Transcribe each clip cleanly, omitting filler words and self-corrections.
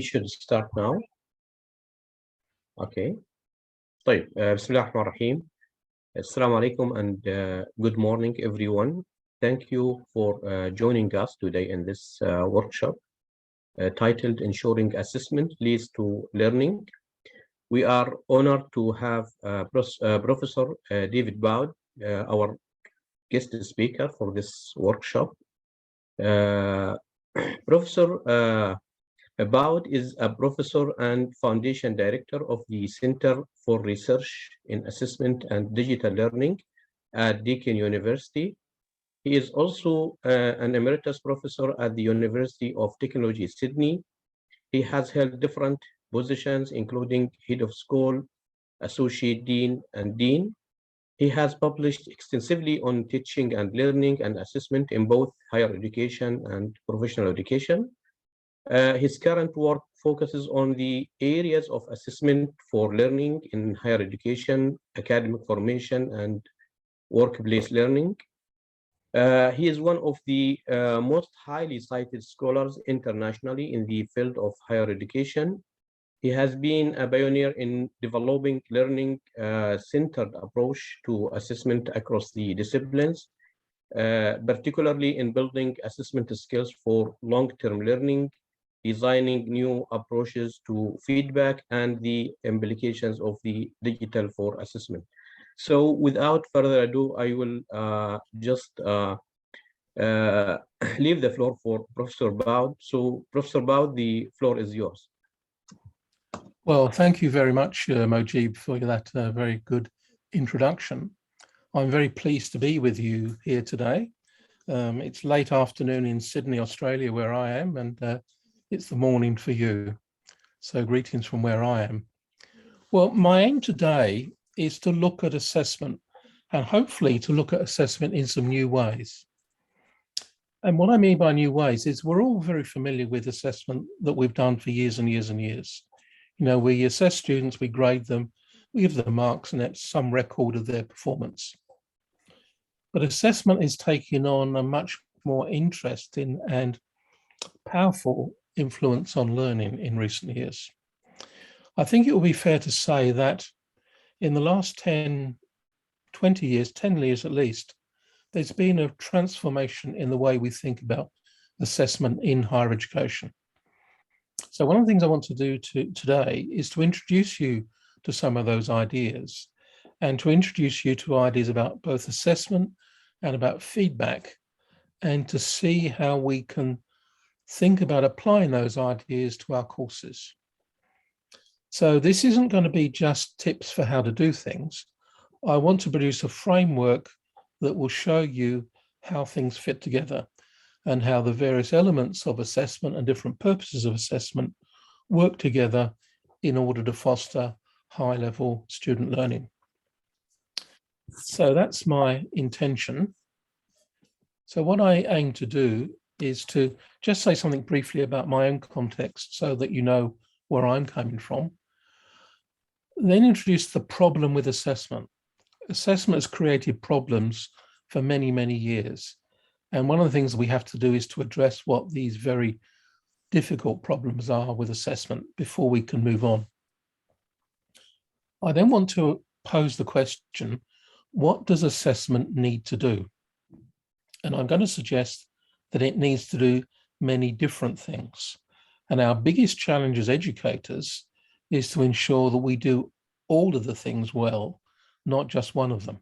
should start now. Okay. طيب بسم الله الرحمن الرحيم. Assalamu alaikum and good morning everyone. Thank you for joining us today in this workshop titled Ensuring Assessment Leads to Learning. We are honored to have Professor David Boud, our guest speaker for this workshop. Professor Boud is a professor and foundation director of the Center for Research in Assessment and Digital Learning at Deakin University. He is also an emeritus professor at the University of Technology, Sydney. He has held different positions, including head of school, associate dean, and dean. He has published extensively on teaching and learning and assessment in both higher education and professional education. His current work focuses on the areas of assessment for learning in higher education, academic formation, and workplace learning. He is one of the most highly cited scholars internationally in the field of higher education. He has been a pioneer in developing learning-centered approach to assessment across the disciplines, particularly in building assessment skills for long-term learning, designing new approaches to feedback, and the implications of the digital for assessment. So without further ado, I will just leave the floor for Professor Boud. So Professor Boud, the floor is yours. Well, thank you very much, Mojib, for that very good introduction. I'm very pleased to be with you here today. It's late afternoon in Sydney, Australia, where I am, and it's the morning for you. So greetings from where I am. Well, my aim today is to look at assessment and hopefully to look at assessment in some new ways. And what I mean by new ways is we're all very familiar with assessment that we've done for years and years and years. You know, we assess students, we grade them, we give them marks, and that's some record of their performance. But assessment is taking on a much more interesting and powerful influence on learning in recent years. I think it will be fair to say that in the last 10 years at least, there's been a transformation in the way we think about assessment in higher education. So one of the things I want to do today is to introduce you to some of those ideas and to introduce you to ideas about both assessment and about feedback, and to see how we can think about applying those ideas to our courses. So this isn't going to be just tips for how to do things. I want to produce a framework that will show you how things fit together and how the various elements of assessment and different purposes of assessment work together in order to foster high-level student learning. So that's my intention. So what I aim to do is to just say something briefly about my own context so that you know where I'm coming from. Then introduce the problem with assessment. Assessment has created problems for many, many years. And one of the things we have to do is to address what these very difficult problems are with assessment before we can move on. I then want to pose the question, what does assessment need to do? And I'm going to suggest that it needs to do many different things. And our biggest challenge as educators is to ensure that we do all of the things well, not just one of them.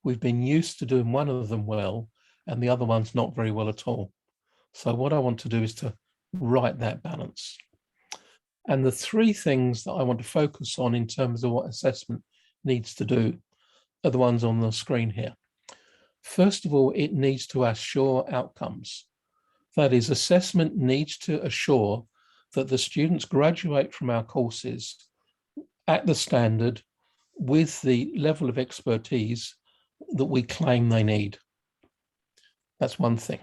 We've been used to doing one of them well, and the other one's not very well at all. So what I want to do is to right that balance. And the three things that I want to focus on in terms of what assessment needs to do are the ones on the screen here. First of all, it needs to assure outcomes. That is, assessment needs to assure that the students graduate from our courses at the standard with the level of expertise that we claim they need. That's one thing.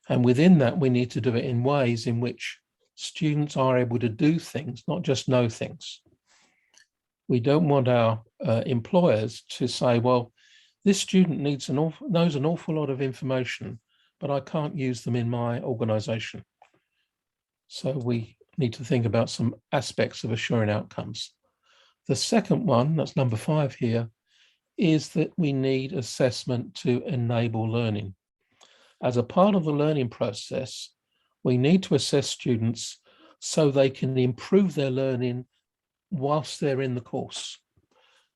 And within that, we need to do it in ways in which students are able to do things, not just know things. We don't want our employers to say, well, this student knows an awful lot of information, but I can't use them in my organization. So we need to think about some aspects of assuring outcomes. The second one, that's number 5 here, is that we need assessment to enable learning. As a part of the learning process, we need to assess students so they can improve their learning whilst they're in the course.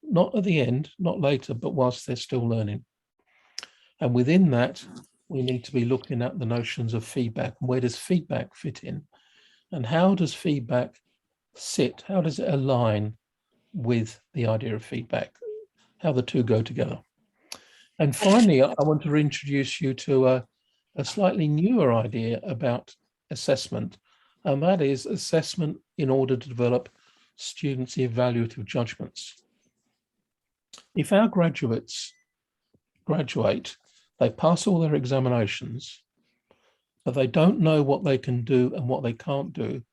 Not at the end, not later, but whilst they're still learning. And within that, we need to be looking at the notions of feedback. Where does feedback fit in? And how does feedback sit? How does it align with the idea of feedback? How the two go together. And finally, I want to introduce you to a slightly newer idea about assessment, and that is assessment in order to develop students' evaluative judgments. If our graduates graduate, they pass all their examinations, but they don't know what they can do and what they can't do,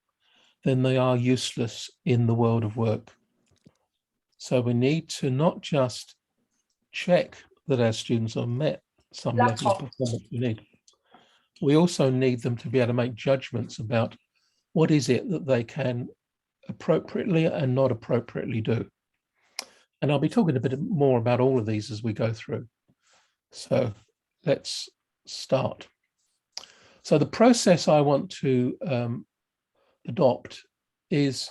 then they are useless in the world of work. So we need to not just check that our students have met some level of performance we need. We also need them to be able to make judgments about what is it that they can appropriately and not appropriately do. And I'll be talking a bit more about all of these as we go through. So let's start. So the process I want to adopt is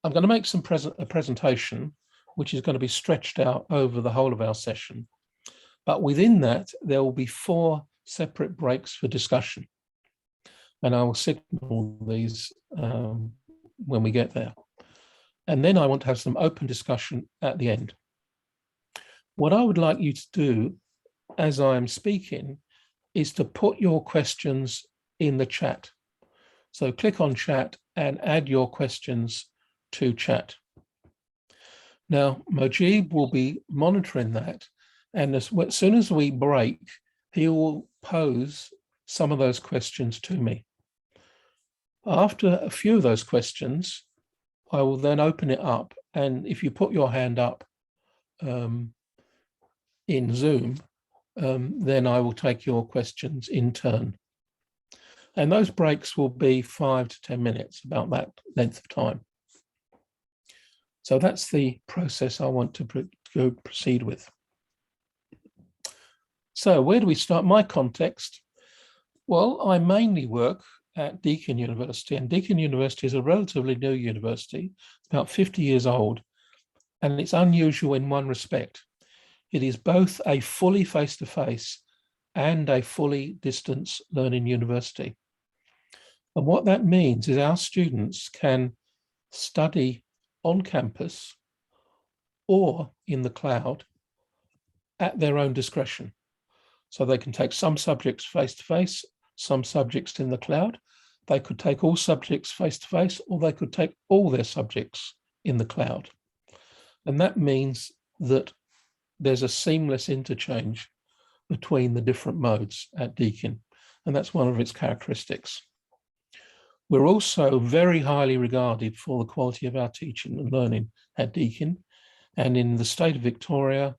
I'm going to make a presentation which is going to be stretched out over the whole of our session. But within that, there will be 4 separate breaks for discussion. And I will signal these when we get there. And then I want to have some open discussion at the end. What I would like you to do as I'm speaking is to put your questions in the chat. So click on chat and add your questions to chat. Now, Mojib will be monitoring that. And as soon as we break, he will pose some of those questions to me. After a few of those questions, I will then open it up. And if you put your hand up in Zoom, then I will take your questions in turn. And those breaks will be 5 to 10 minutes, about that length of time. So that's the process I want to proceed with. So where do we start? My context. Well, I mainly work at Deakin University, and Deakin University is a relatively new university. It's about 50 years old, and it's unusual in one respect. It is both a fully face-to-face and a fully distance learning university. And what that means is our students can study on campus or in the cloud at their own discretion. So they can take some subjects face-to-face, some subjects in the cloud. They could take all subjects face-to-face, or they could take all their subjects in the cloud. And that means that there's a seamless interchange between the different modes at Deakin, and that's one of its characteristics. We're also very highly regarded for the quality of our teaching and learning at Deakin, and in the state of Victoria,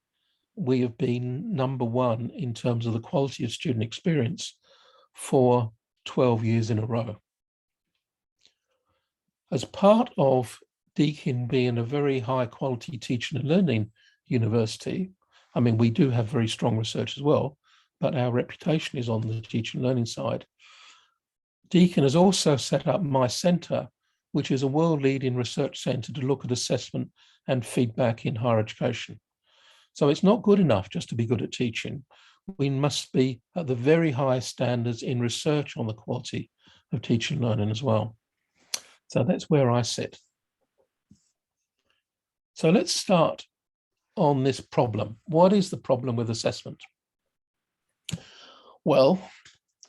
we have been #1 in terms of the quality of student experience for 12 years in a row. As part of Deakin being a very high quality teaching and learning university, I mean, we do have very strong research as well, but our reputation is on the teaching and learning side. Deakin has also set up My Centre, which is a world-leading research centre to look at assessment and feedback in higher education. So it's not good enough just to be good at teaching. We must be at the very highest standards in research on the quality of teaching and learning as well. So that's where I sit. So let's start on this problem. What is the problem with assessment? Well,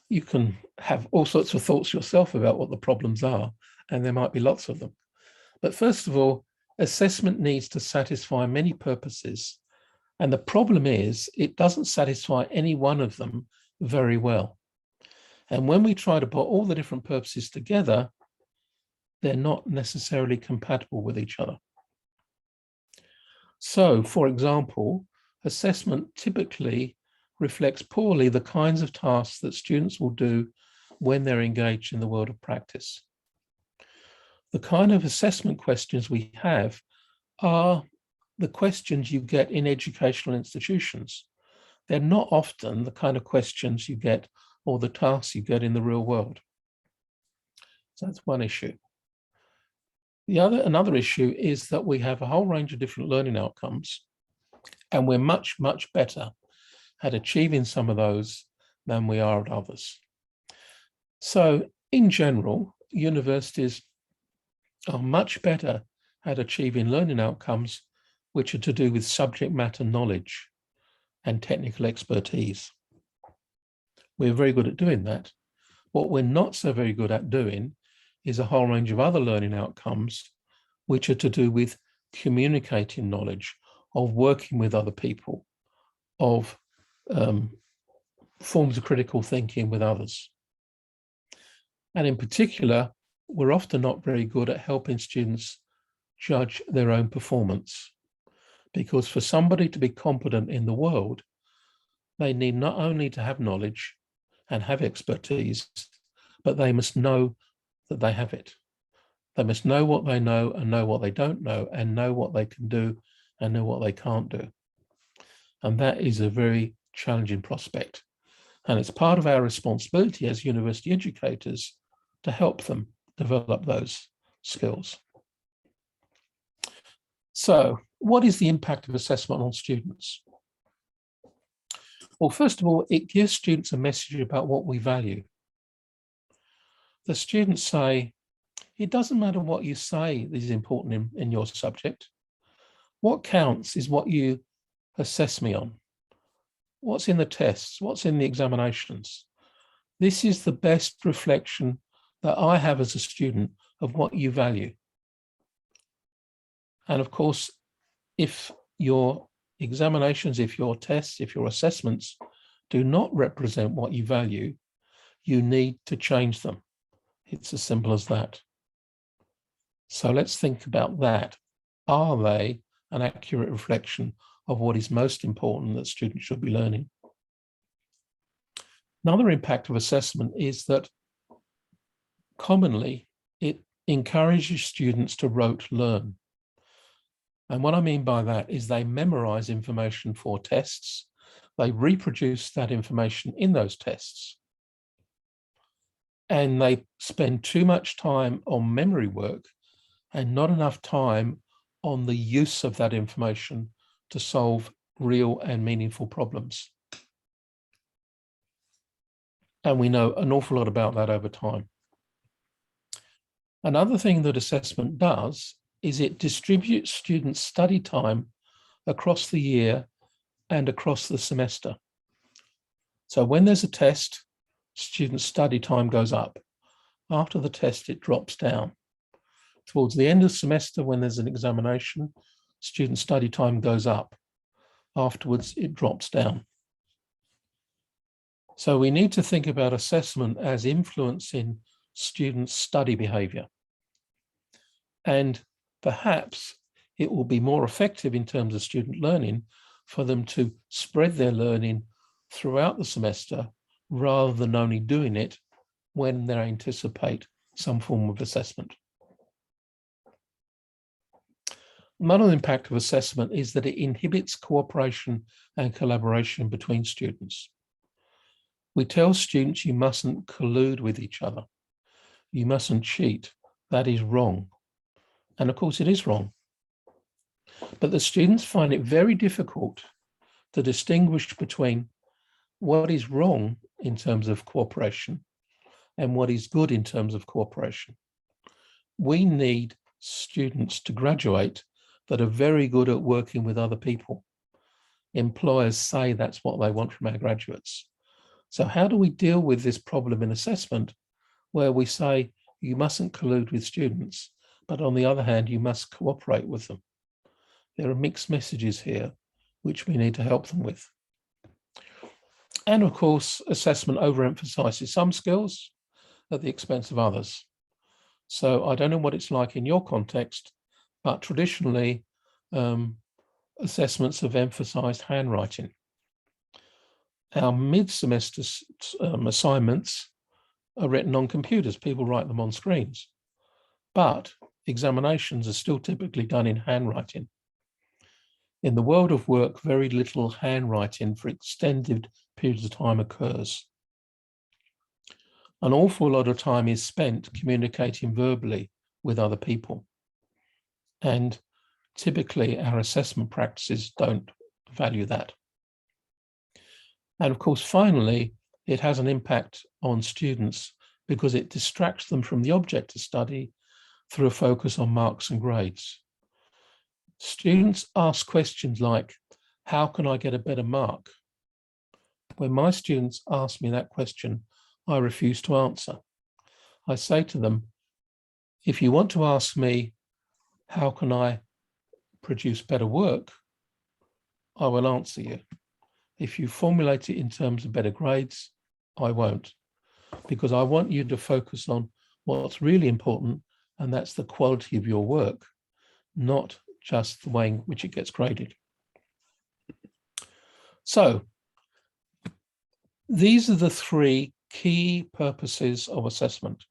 you can have all sorts of thoughts yourself about what the problems are, and there might be lots of them. But first of all, assessment needs to satisfy many purposes. And the problem is it doesn't satisfy any one of them very well. And when we try to put all the different purposes together, they're not necessarily compatible with each other. So, for example, assessment typically reflects poorly the kinds of tasks that students will do when they're engaged in the world of practice. the kind of assessment questions we have are the questions you get in educational institutions. They're not often the kind of questions you get or the tasks you get in the real world. So that's one issue. Another issue is that we have a whole range of different learning outcomes, and we're much, much better at achieving some of those than we are at others. So in general, universities are much better at achieving learning outcomes which are to do with subject matter knowledge and technical expertise. We're very good at doing that. What we're not so very good at doing is a whole range of other learning outcomes which are to do with communicating knowledge, of working with other people, of forms of critical thinking with others. And in particular, we're often not very good at helping students judge their own performance, because for somebody to be competent in the world, they need not only to have knowledge and have expertise, but they must know that they have it. They must know what they know and know what they don't know, and know what they can do and know what they can't do. And that is a very challenging prospect. And it's part of our responsibility as university educators to help them develop those skills. So, what is the impact of assessment on students? Well, first of all, it gives students a message about what we value. The students say, it doesn't matter what you say is important in your subject. What counts is what you assess me on. What's in the tests, what's in the examinations. This is the best reflection that I have as a student of what you value. And of course, if your examinations, if your tests, if your assessments do not represent what you value, you need to change them. It's as simple as that. So let's think about that. Are they an accurate reflection of what is most important that students should be learning? Another impact of assessment is that commonly it encourages students to rote learn. And what I mean by that is they memorize information for tests. They reproduce that information in those tests. And they spend too much time on memory work and not enough time on the use of that information to solve real and meaningful problems. And we know an awful lot about that over time. Another thing that assessment does is it distributes students' study time across the year and across the semester. So when there's a test, students' study time goes up. After the test, it drops down. Towards the end of the semester, when there's an examination, student study time goes up. Afterwards, it drops down. So we need to think about assessment as influencing students' study behavior. And perhaps it will be more effective in terms of student learning for them to spread their learning throughout the semester rather than only doing it when they anticipate some form of assessment. Another impact of assessment is that it inhibits cooperation and collaboration between students. We tell students you mustn't collude with each other. You mustn't cheat. That is wrong. And of course it is wrong. But the students find it very difficult to distinguish between what is wrong in terms of cooperation and what is good in terms of cooperation. We need students to graduate that are very good at working with other people. Employers say that's what they want from our graduates. So how do we deal with this problem in assessment where we say you mustn't collude with students, but on the other hand, you must cooperate with them? There are mixed messages here, which we need to help them with. And of course, assessment overemphasizes some skills at the expense of others. So I don't know what it's like in your context, but traditionally, assessments have emphasized handwriting. Our mid-semester assignments are written on computers. People write them on screens. But examinations are still typically done in handwriting. In the world of work, very little handwriting for extended periods of time occurs. An awful lot of time is spent communicating verbally with other people. And typically our assessment practices don't value that. And of course, finally, it has an impact on students because it distracts them from the object of study through a focus on marks and grades. Students ask questions like, how can I get a better mark? When my students ask me that question, I refuse to answer. I say to them, if you want to ask me, how can I produce better work? I will answer you. If you formulate it in terms of better grades, I won't, because I want you to focus on what's really important, and that's the quality of your work, not just the way in which it gets graded. So these are the three key purposes of assessment.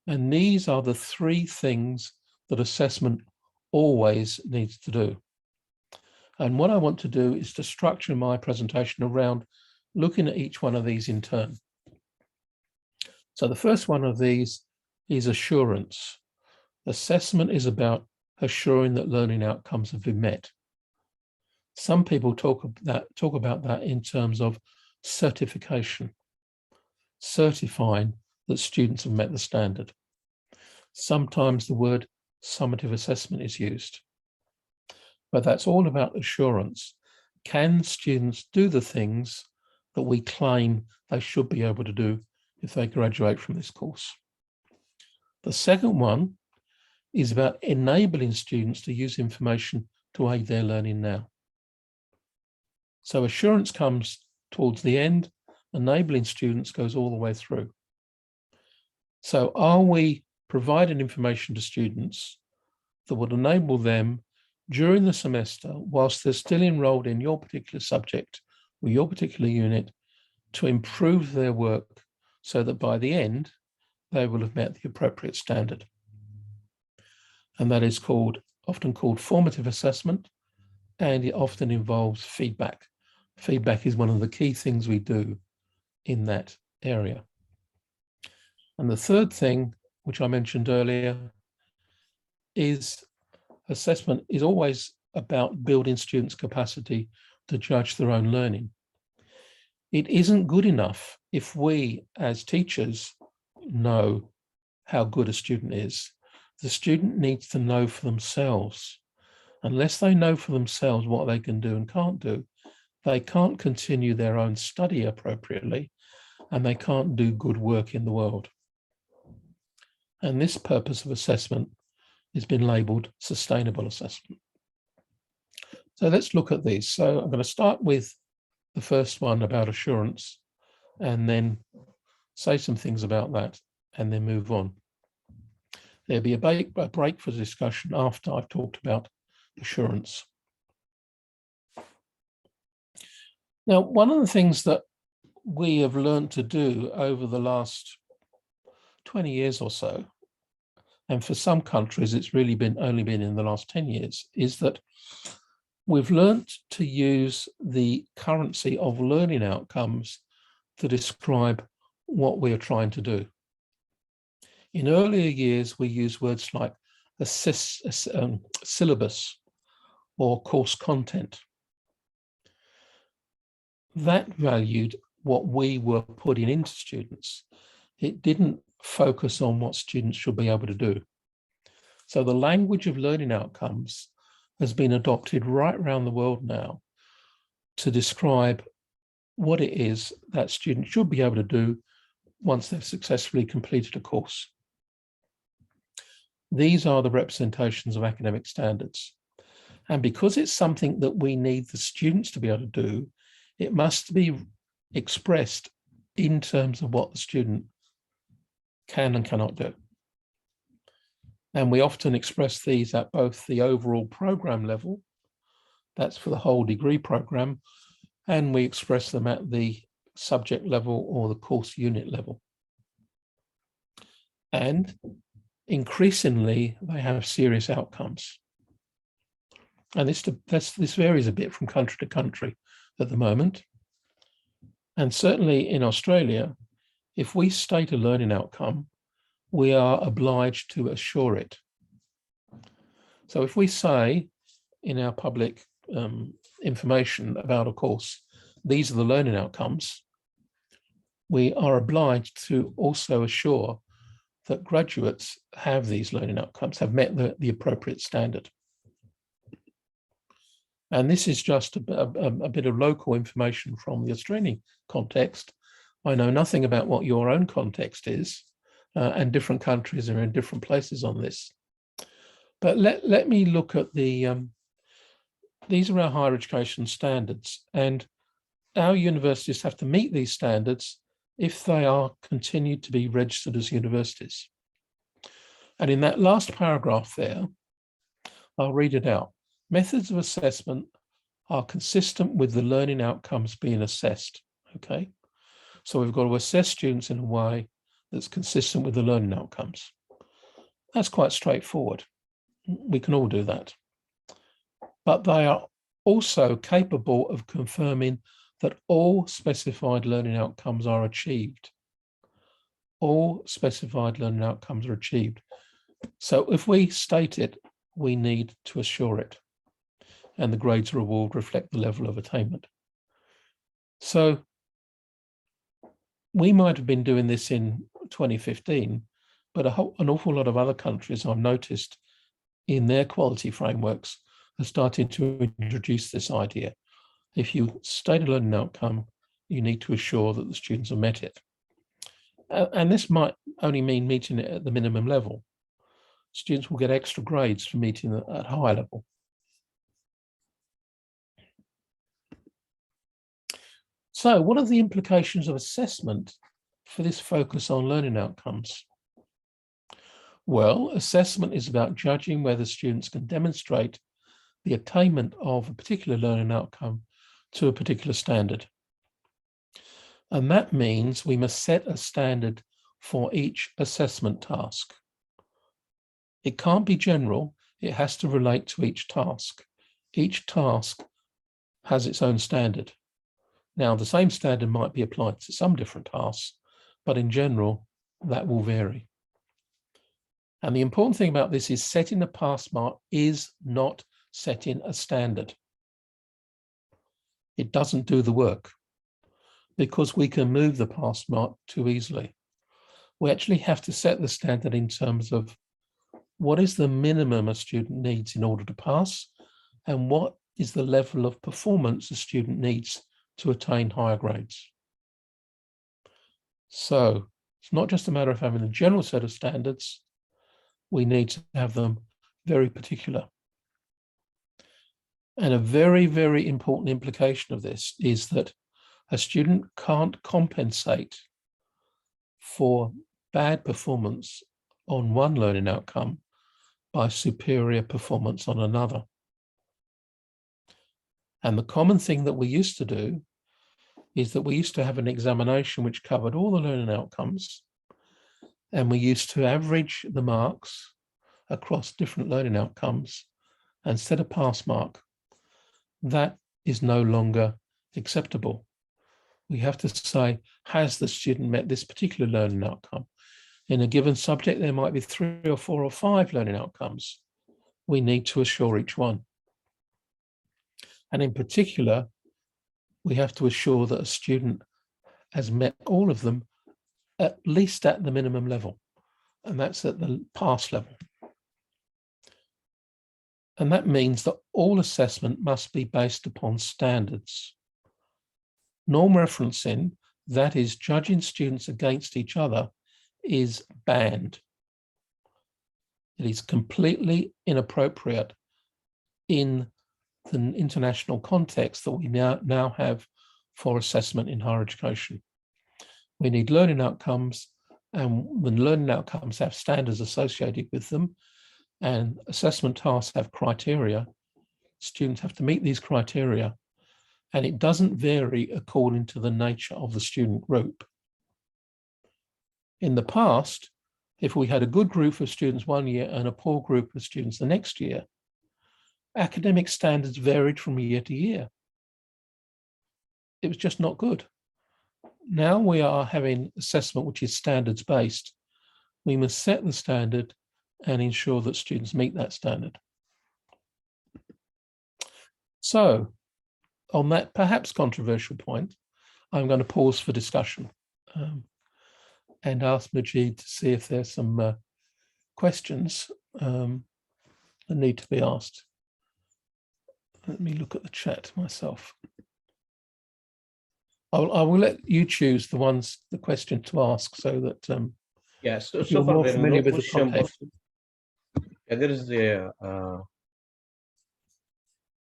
And these are the three things that assessment always needs to do. And what I want to do is to structure my presentation around looking at each one of these in turn. So the first one of these is assurance. Assessment is about assuring that learning outcomes have been met. Some people talk about that in terms of certification, certifying that students have met the standard. Sometimes the word summative assessment is used, but that's all about assurance. Can students do the things that we claim they should be able to do if they graduate from this course? The second one is about enabling students to use information to aid their learning now. So assurance comes towards the end, enabling students goes all the way through. So are we providing information to students that would enable them during the semester, whilst they're still enrolled in your particular subject or your particular unit, to improve their work so that by the end, they will have met the appropriate standard? And that is often called formative assessment, and it often involves feedback. Feedback is one of the key things we do in that area. And the third thing, which I mentioned earlier, is assessment is always about building students' capacity to judge their own learning. It isn't good enough if we, as teachers, know how good a student is. The student needs to know for themselves. Unless they know for themselves what they can do and can't do, they can't continue their own study appropriately, and they can't do good work in the world. And this purpose of assessment has been labelled sustainable assessment. So let's look at these. So I'm going to start with the first one about assurance, and then say some things about that, and then move on. There'll be a break for discussion after I've talked about assurance. Now, one of the things that we have learned to do over the last 20 years or so, and for some countries it's really only been in the last 10 years, is that we've learned to use the currency of learning outcomes to describe what we are trying to do. In earlier years, we used words like syllabus or course content. That valued what we were putting into students. It didn't focus on what students should be able to do. So the language of learning outcomes has been adopted right around the world now to describe what it is that students should be able to do once they've successfully completed a course. These are the representations of academic standards. And because it's something that we need the students to be able to do, it must be expressed in terms of what the student can and cannot do. And we often express these at both the overall program level, that's for the whole degree program, and we express them at the subject level or the course unit level. And increasingly they have serious outcomes. And this varies a bit from country to country at the moment. And certainly in Australia, if we state a learning outcome, we are obliged to assure it. So if we say in our public information about a course, these are the learning outcomes, we are obliged to also assure that graduates have these learning outcomes, have met the appropriate standard. And this is just a bit of local information from the Australian context. I know nothing about what your own context is, and different countries are in different places on this. But let me look at these are our higher education standards, and our universities have to meet these standards if they are continued to be registered as universities. And in that last paragraph there, I'll read it out. Methods of assessment are consistent with the learning outcomes being assessed, okay? So we've got to assess students in a way that's consistent with the learning outcomes. That's quite straightforward. We can all do that. But they are also capable of confirming that all specified learning outcomes are achieved. All specified learning outcomes are achieved. So if we state it, we need to assure it. And the grades or award reflect the level of attainment. So we might have been doing this in 2015, but an awful lot of other countries I've noticed in their quality frameworks are starting to introduce this idea. If you state a learning outcome, you need to assure that the students have met it. And this might only mean meeting it at the minimum level. Students will get extra grades for meeting it at higher level. So what are the implications of assessment for this focus on learning outcomes? Well, assessment is about judging whether students can demonstrate the attainment of a particular learning outcome to a particular standard. And that means we must set a standard for each assessment task. It can't be general, it has to relate to each task. Each task has its own standard. Now, the same standard might be applied to some different tasks, but in general, that will vary. And the important thing about this is setting a pass mark is not setting a standard. It doesn't do the work because we can move the pass mark too easily. We actually have to set the standard in terms of what is the minimum a student needs in order to pass, and what is the level of performance a student needs to attain higher grades. So it's not just a matter of having a general set of standards, we need to have them very particular. And a very, very important implication of this is that a student can't compensate for bad performance on one learning outcome by superior performance on another. And the common thing that we used to do is that we used to have an examination which covered all the learning outcomes, and we used to average the marks across different learning outcomes and set a pass mark. That is no longer acceptable. We have to say, has the student met this particular learning outcome? In a given subject, there might be 3 or 4 or 5 learning outcomes. We need to assure each one. And in particular, we have to assure that a student has met all of them, at least at the minimum level, and that's at the pass level. And that means that all assessment must be based upon standards. Norm referencing, that is judging students against each other, is banned. It is completely inappropriate in the international context that we now have for assessment in higher education. We need learning outcomes, and when learning outcomes have standards associated with them, and assessment tasks have criteria, students have to meet these criteria, and it doesn't vary according to the nature of the student group. In the past, if we had a good group of students one year and a poor group of students the next year, academic standards varied from year to year. It was just not good. Now we are having assessment which is standards-based. We must set the standard and ensure that students meet that standard. So, on that perhaps controversial point, I'm going to pause for discussion and ask Majid to see if there's some questions that need to be asked. Let me look at the chat myself. I will let you choose the question to ask, so that yeah, so you're far more there is familiar no with the question, but context. there is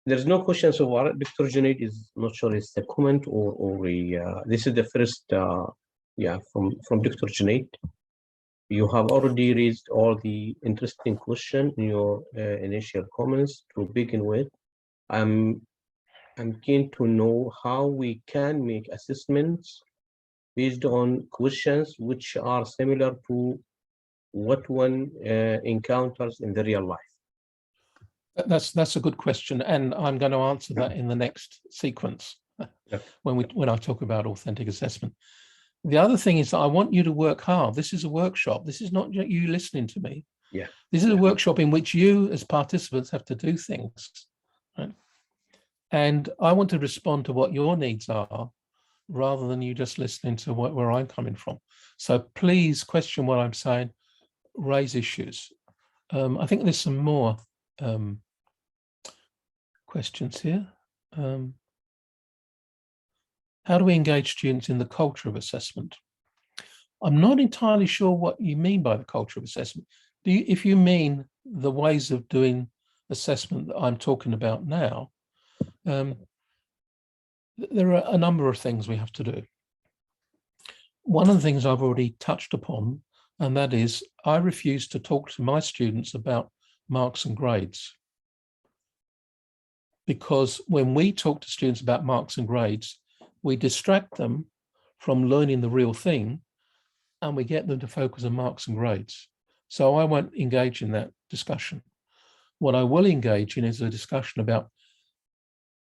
there's no question so far. Dr. Junaid is not sure it's a comment or a, this is the first yeah, from Dr. Junaid. You have already raised all the interesting questions in your initial comments. To begin with, I'm keen to know how we can make assessments based on questions which are similar to what one encounters in the real life. That's a good question, and I'm going to answer that in the next sequence when I talk about authentic assessment. The other thing is that I want you to work hard. This is a workshop. This is not you listening to me. Yeah. This is a workshop in which you as participants have to do things. Right? And I want to respond to what your needs are rather than you just listening to where I'm coming from. So please question what I'm saying, raise issues. I think there's some more questions here. How do we engage students in the culture of assessment? I'm not entirely sure what you mean by the culture of assessment. If you mean the ways of doing assessment that I'm talking about now, there are a number of things we have to do. One of the things I've already touched upon, and that is I refuse to talk to my students about marks and grades. Because when we talk to students about marks and grades, we distract them from learning the real thing and we get them to focus on marks and grades. So I won't engage in that discussion. What I will engage in is a discussion about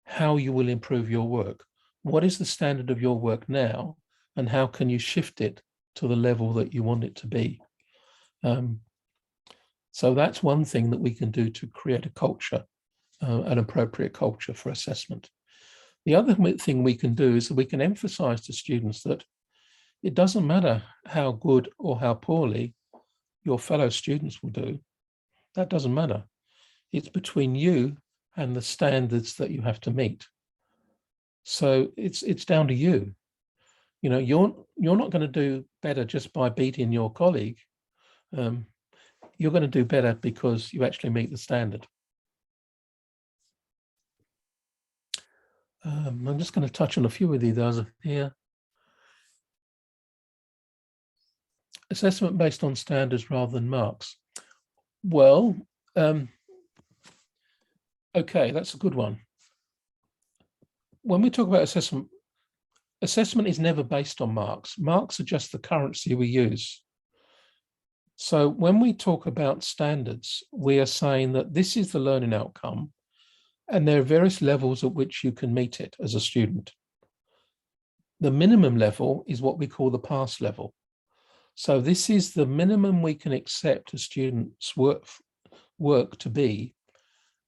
how you will improve your work. What is the standard of your work now, and how can you shift it to the level that you want it to be? So that's one thing that we can do to create a culture, an appropriate culture for assessment. The other thing we can do is that we can emphasize to students that it doesn't matter how good or how poorly your fellow students will do. That doesn't matter. It's between you and the standards that you have to meet. So it's down to you. You know, you're not going to do better just by beating your colleague. You're going to do better because you actually meet the standard. I'm just going to touch on a few of these here. Assessment based on standards rather than marks. Well, okay, that's a good one. When we talk about assessment, assessment is never based on marks. Marks are just the currency we use. So when we talk about standards, we are saying that this is the learning outcome, and there are various levels at which you can meet it as a student. The minimum level is what we call the pass level. So this is the minimum we can accept a student's work to be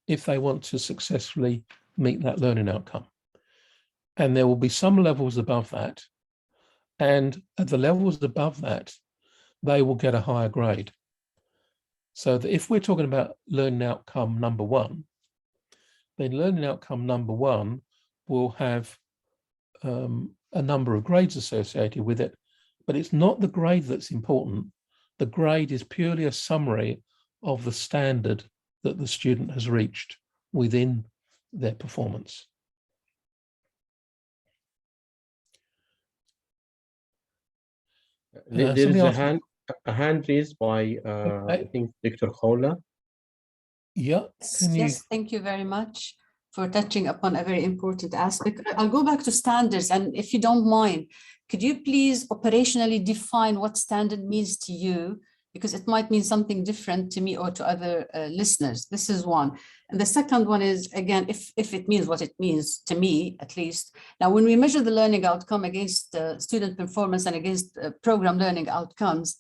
if they want to successfully meet that learning outcome. And there will be some levels above that. And at the levels above that, they will get a higher grade. So that if we're talking about learning outcome number one, then learning outcome number one will have a number of grades associated with it, but it's not the grade that's important. The grade is purely a summary of the standard that the student has reached within their performance. There is a hand raised by, I think, Dr. Khola. Yeah. Yes, thank you very much for touching upon a very important aspect. I'll go back to standards, and if you don't mind, could you please operationally define what standard means to you because it might mean something different to me or to other listeners. This is one. And the second one is, again, if it means what it means to me, at least. Now, when we measure the learning outcome against student performance and against program learning outcomes,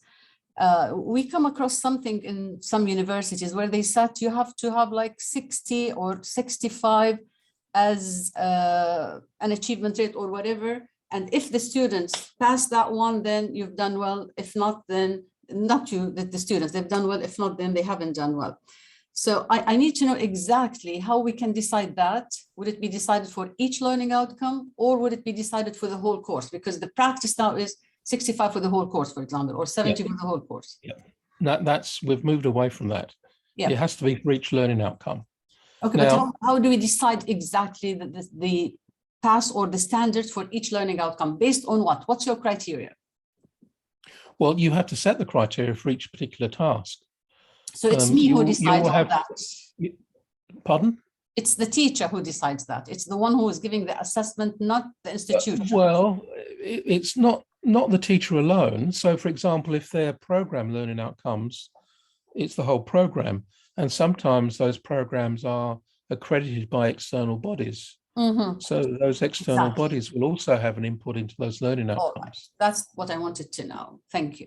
we come across something in some universities where they said you have to have like 60 or 65 as an achievement rate or whatever. And if the students pass that one, then you've done well. If not, then not you, the students, they've done well. If not, then they haven't done well. So I need to know exactly how we can decide that. Would it be decided for each learning outcome, or would it be decided for the whole course? Because the practice now is 65 for the whole course, for example, or 70 for the whole course. Yeah, we've moved away from that. Yeah. It has to be for each learning outcome. Okay, now, but how do we decide exactly the pass or the standards for each learning outcome? Based on what? What's your criteria? Well, you have to set the criteria for each particular task. So it's me who decides on that. Pardon? It's the teacher who decides that. It's the one who is giving the assessment, not the institution. Well, it's not the teacher alone. So, for example, if they're program learning outcomes, it's the whole program. And sometimes those programs are accredited by external bodies. Mm-hmm. So those external bodies will also have an input into those learning outcomes. Right. That's what I wanted to know. Thank you.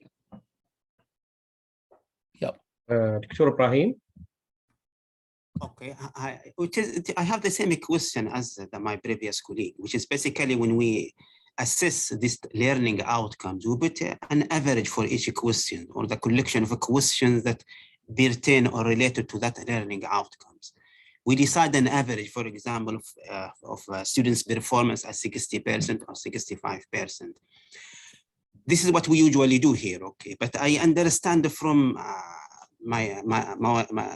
Yep. Dr. Ibrahim? Okay, I have the same question as my previous colleague, which is basically when we assess these learning outcomes, we put an average for each question or the collection of questions that pertain or related to that learning outcomes. We decide an average, for example, of students' performance at 60% or 65%. This is what we usually do here, okay? But I understand from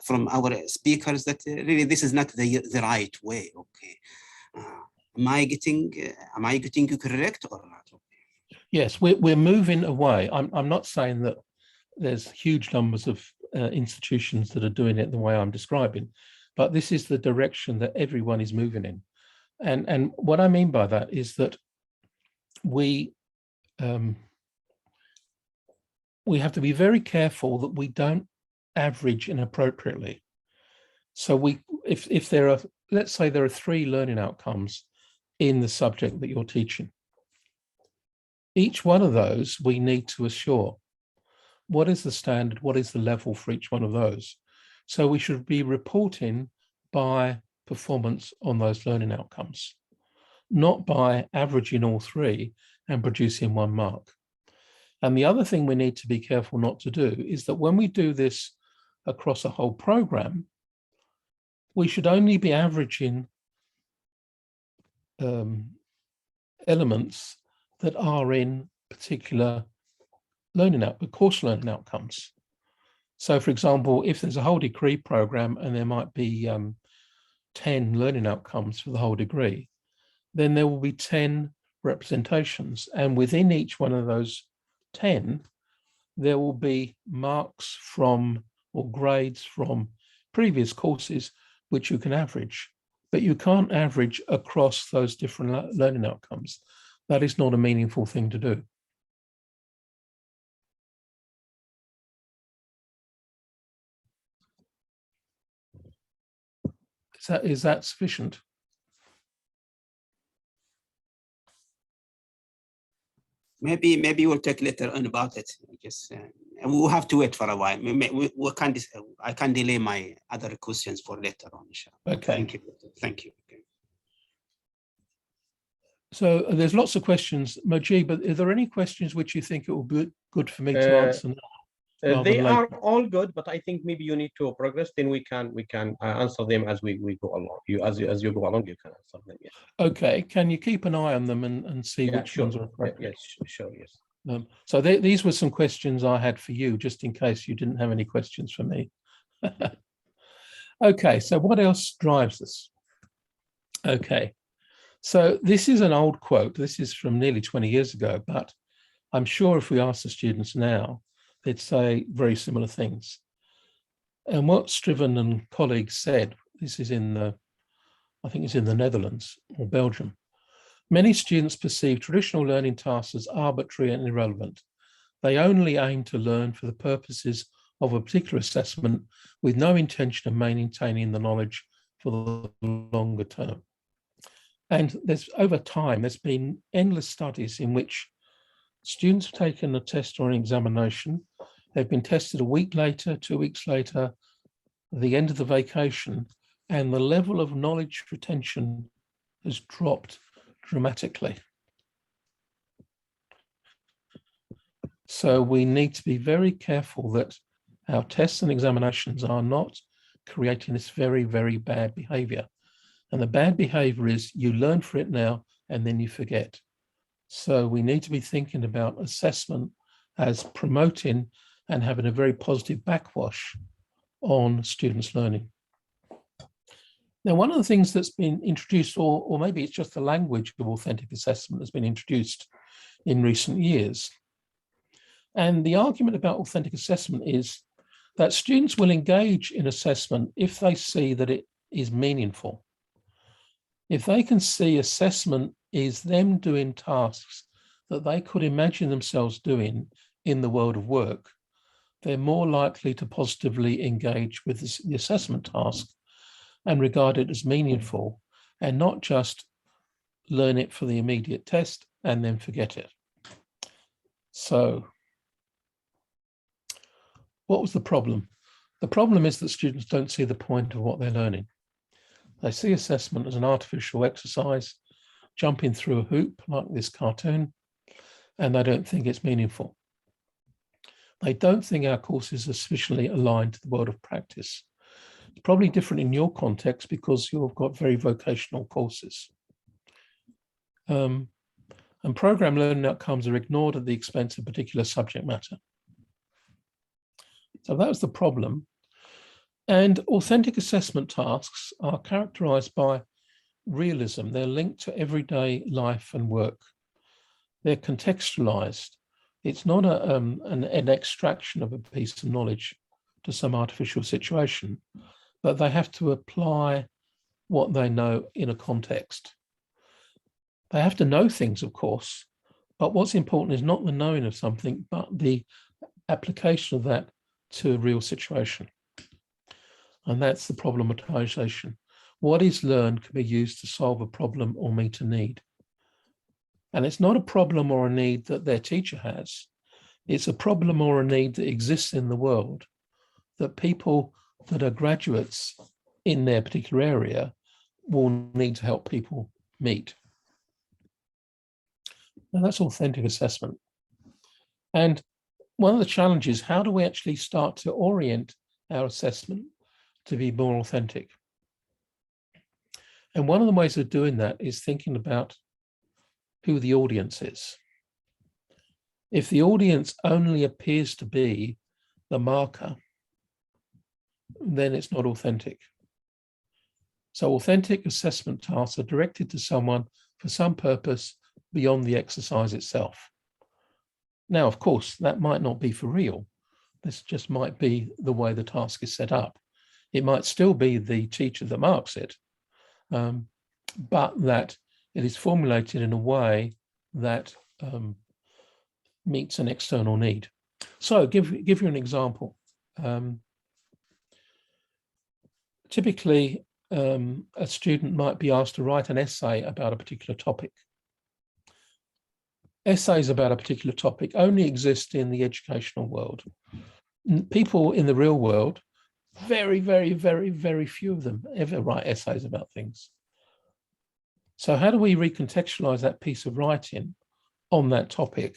from our speakers that really this is not the right way, okay? Am I getting you correct or not? Okay. Yes, we're moving away. I'm not saying that there's huge numbers of institutions that are doing it the way I'm describing, but this is the direction that everyone is moving in. And what I mean by that is that we have to be very careful that we don't average inappropriately. So if there are, let's say there are 3 learning outcomes in the subject that you're teaching. Each one of those we need to assure. What is the standard? What is the level for each one of those? So we should be reporting by performance on those learning outcomes, not by averaging all 3 and producing 1 mark. And the other thing we need to be careful not to do is that when we do this across a whole program, we should only be averaging elements that are in particular course learning outcomes. So, for example, if there's a whole degree program and there might be 10 learning outcomes for the whole degree, then there will be 10 representations. And within each one of those 10, there will be marks from or grades from previous courses which you can average, but you can't average across those different learning outcomes. That is not a meaningful thing to do. Is that sufficient? Maybe we'll talk later on about it. Just we'll have to wait for a while. I can delay my other questions for later on. Okay. Thank you. Thank you. Okay. So there's lots of questions, Mojib, but are there any questions which you think it will be good for me to answer now? They are all good, but I think maybe you need to progress. Then we can answer them as we go along. As you go along, you can answer them. Yes. Okay. Can you keep an eye on them and see which ones are appropriate? Yes, sure. Yes. So these were some questions I had for you, just in case you didn't have any questions for me. Okay. So what else drives this? Okay. So this is an old quote. This is from nearly 20 years ago, but I'm sure if we ask the students now, they'd say very similar things. And what Striven and colleagues said, this is I think it's in the Netherlands or Belgium. Many students perceive traditional learning tasks as arbitrary and irrelevant. They only aim to learn for the purposes of a particular assessment with no intention of maintaining the knowledge for the longer term. And over time, there's been endless studies in which students have taken a test or an examination. They've been tested a week later, 2 weeks later, the end of the vacation, and the level of knowledge retention has dropped dramatically. So we need to be very careful that our tests and examinations are not creating this very, very bad behavior. And the bad behavior is you learn for it now and then you forget. So we need to be thinking about assessment as promoting and having a very positive backwash on students' learning. Now, one of the things that's been introduced, or maybe it's just the language of authentic assessment that's been introduced in recent years. And the argument about authentic assessment is that students will engage in assessment if they see that it is meaningful. If they can see assessment is them doing tasks that they could imagine themselves doing in the world of work, they're more likely to positively engage with the assessment task and regard it as meaningful and not just learn it for the immediate test and then forget it. So what was the problem? The problem is that students don't see the point of what they're learning. They see assessment as an artificial exercise, jumping through a hoop like this cartoon, and they don't think it's meaningful. They don't think our courses are sufficiently aligned to the world of practice. It's probably different in your context because you've got very vocational courses. And program learning outcomes are ignored at the expense of particular subject matter. So that was the problem. And authentic assessment tasks are characterized by realism. They're linked to everyday life and work. They're contextualized. It's not an extraction of a piece of knowledge to some artificial situation, but they have to apply what they know in a context. They have to know things, of course, but what's important is not the knowing of something, but the application of that to a real situation. And that's the problematization. What is learned can be used to solve a problem or meet a need. And it's not a problem or a need that their teacher has. It's a problem or a need that exists in the world that people that are graduates in their particular area will need to help people meet. Now that's authentic assessment. And one of the challenges, how do we actually start to orient our assessment to be more authentic? And one of the ways of doing that is thinking about who the audience is. If the audience only appears to be the marker, then it's not authentic. So authentic assessment tasks are directed to someone for some purpose beyond the exercise itself. Now, of course, that might not be for real. This just might be the way the task is set up. It might still be the teacher that marks it, but that it is formulated in a way that meets an external need. So give you an example. Typically, a student might be asked to write an essay about a particular topic. Essays about a particular topic only exist in the educational world. People in the real world, very, very, very, very few of them ever write essays about things. So how do we recontextualize that piece of writing on that topic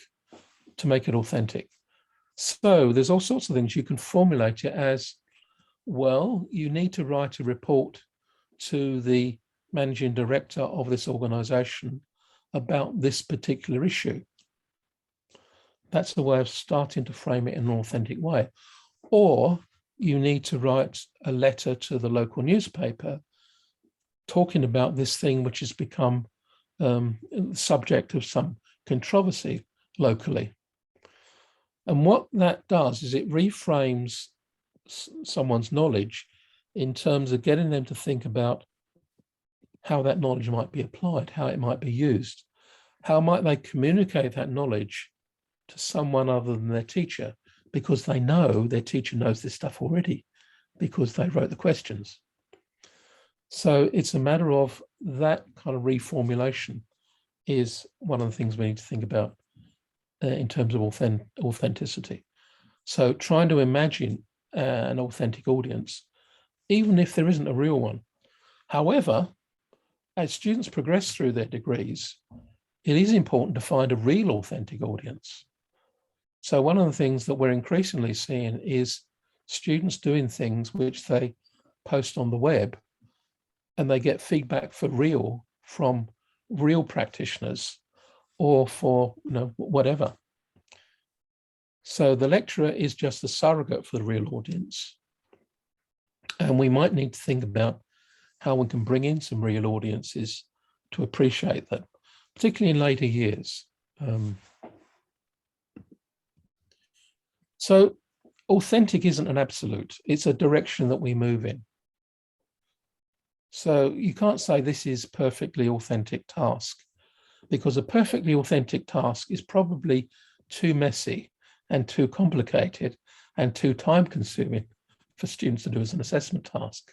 to make it authentic? So there's all sorts of things. You can formulate it as, well, you need to write a report to the managing director of this organization about this particular issue. That's the way of starting to frame it in an authentic way. Or you need to write a letter to the local newspaper talking about this thing which has become the subject of some controversy locally. And what that does is it reframes someone's knowledge in terms of getting them to think about how that knowledge might be applied, how it might be used, how might they communicate that knowledge to someone other than their teacher, because they know their teacher knows this stuff already, because they wrote the questions. So it's a matter of that kind of reformulation is one of the things we need to think about in terms of authenticity. So trying to imagine an authentic audience, even if there isn't a real one. However, as students progress through their degrees, it is important to find a real authentic audience. So one of the things that we're increasingly seeing is students doing things which they post on the web, and they get feedback for real from real practitioners or for whatever. So the lecturer is just a surrogate for the real audience. And we might need to think about how we can bring in some real audiences to appreciate that, particularly in later years. So authentic isn't an absolute, it's a direction that we move in. So you can't say this is perfectly authentic task, because a perfectly authentic task is probably too messy and too complicated and too time consuming for students to do as an assessment task.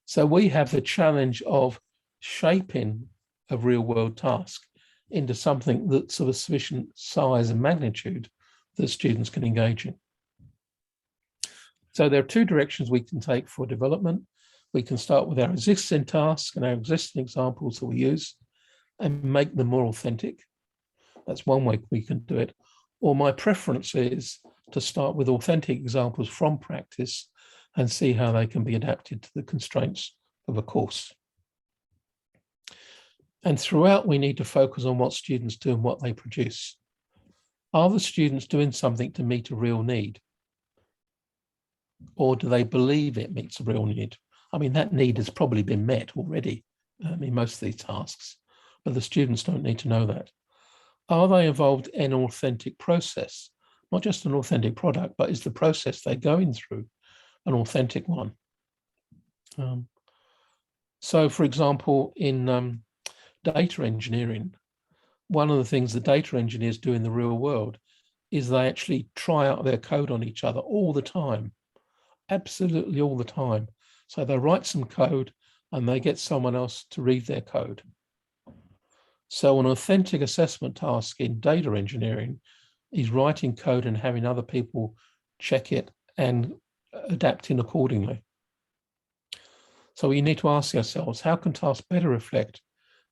So we have the challenge of shaping a real world task into something that's of a sufficient size and magnitude that students can engage in. So there are two directions we can take for development. We can start with our existing tasks and our existing examples that we use and make them more authentic. That's one way we can do it. Or my preference is to start with authentic examples from practice and see how they can be adapted to the constraints of a course. And throughout, we need to focus on what students do and what they produce. Are the students doing something to meet a real need? Or do they believe it meets a real need? I mean, that need has probably been met already in most of these tasks, but the students don't need to know that. Are they involved in an authentic process? Not just an authentic product, but is the process they're going through an authentic one? So, for example, in data engineering, one of the things the data engineers do in the real world is they actually try out their code on each other all the time, absolutely all the time. So they write some code and they get someone else to read their code. So an authentic assessment task in data engineering is writing code and having other people check it and adapting accordingly. So we need to ask ourselves, how can tasks better reflect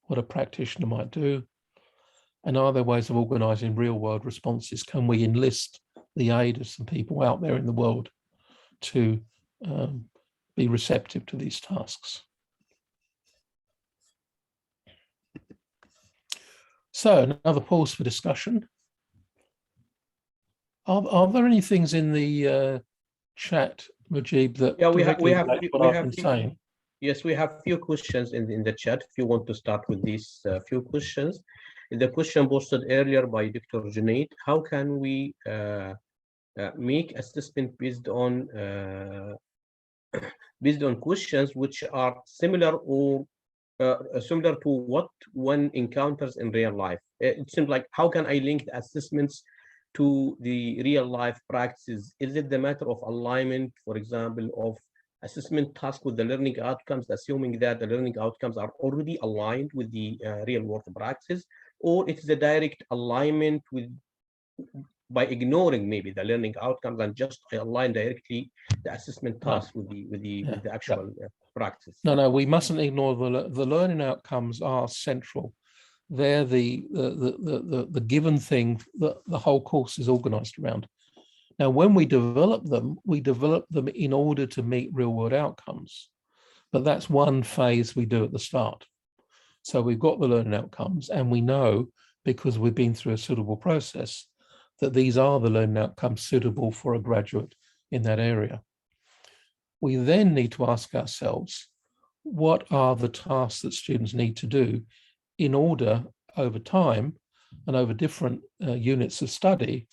what a practitioner might do? And are there ways of organizing real world responses? Can we enlist the aid of some people out there in the world to be receptive to these tasks? So another pause for discussion. Are there any things in the chat, Mujib, that we have what I've been saying? Yes, we have few questions in the chat. If you want to start with these few questions. The question posted earlier by Dr. Junaid: how can we make assessment based on questions which are similar or similar to what one encounters in real life? It seems like, how can I link the assessments to the real life practices? Is it the matter of alignment, for example, of assessment task with the learning outcomes, assuming that the learning outcomes are already aligned with the real world practices, or it's the direct alignment with by ignoring maybe the learning outcomes and just align directly the assessment task with the actual practice? No, we mustn't ignore the learning outcomes are central. They're the given thing that the whole course is organized around. Now, when we develop them in order to meet real world outcomes, but that's one phase we do at the start. So we've got the learning outcomes and we know, because we've been through a suitable process, that these are the learning outcomes suitable for a graduate in that area. We then need to ask ourselves, what are the tasks that students need to do in order over time and over different units of study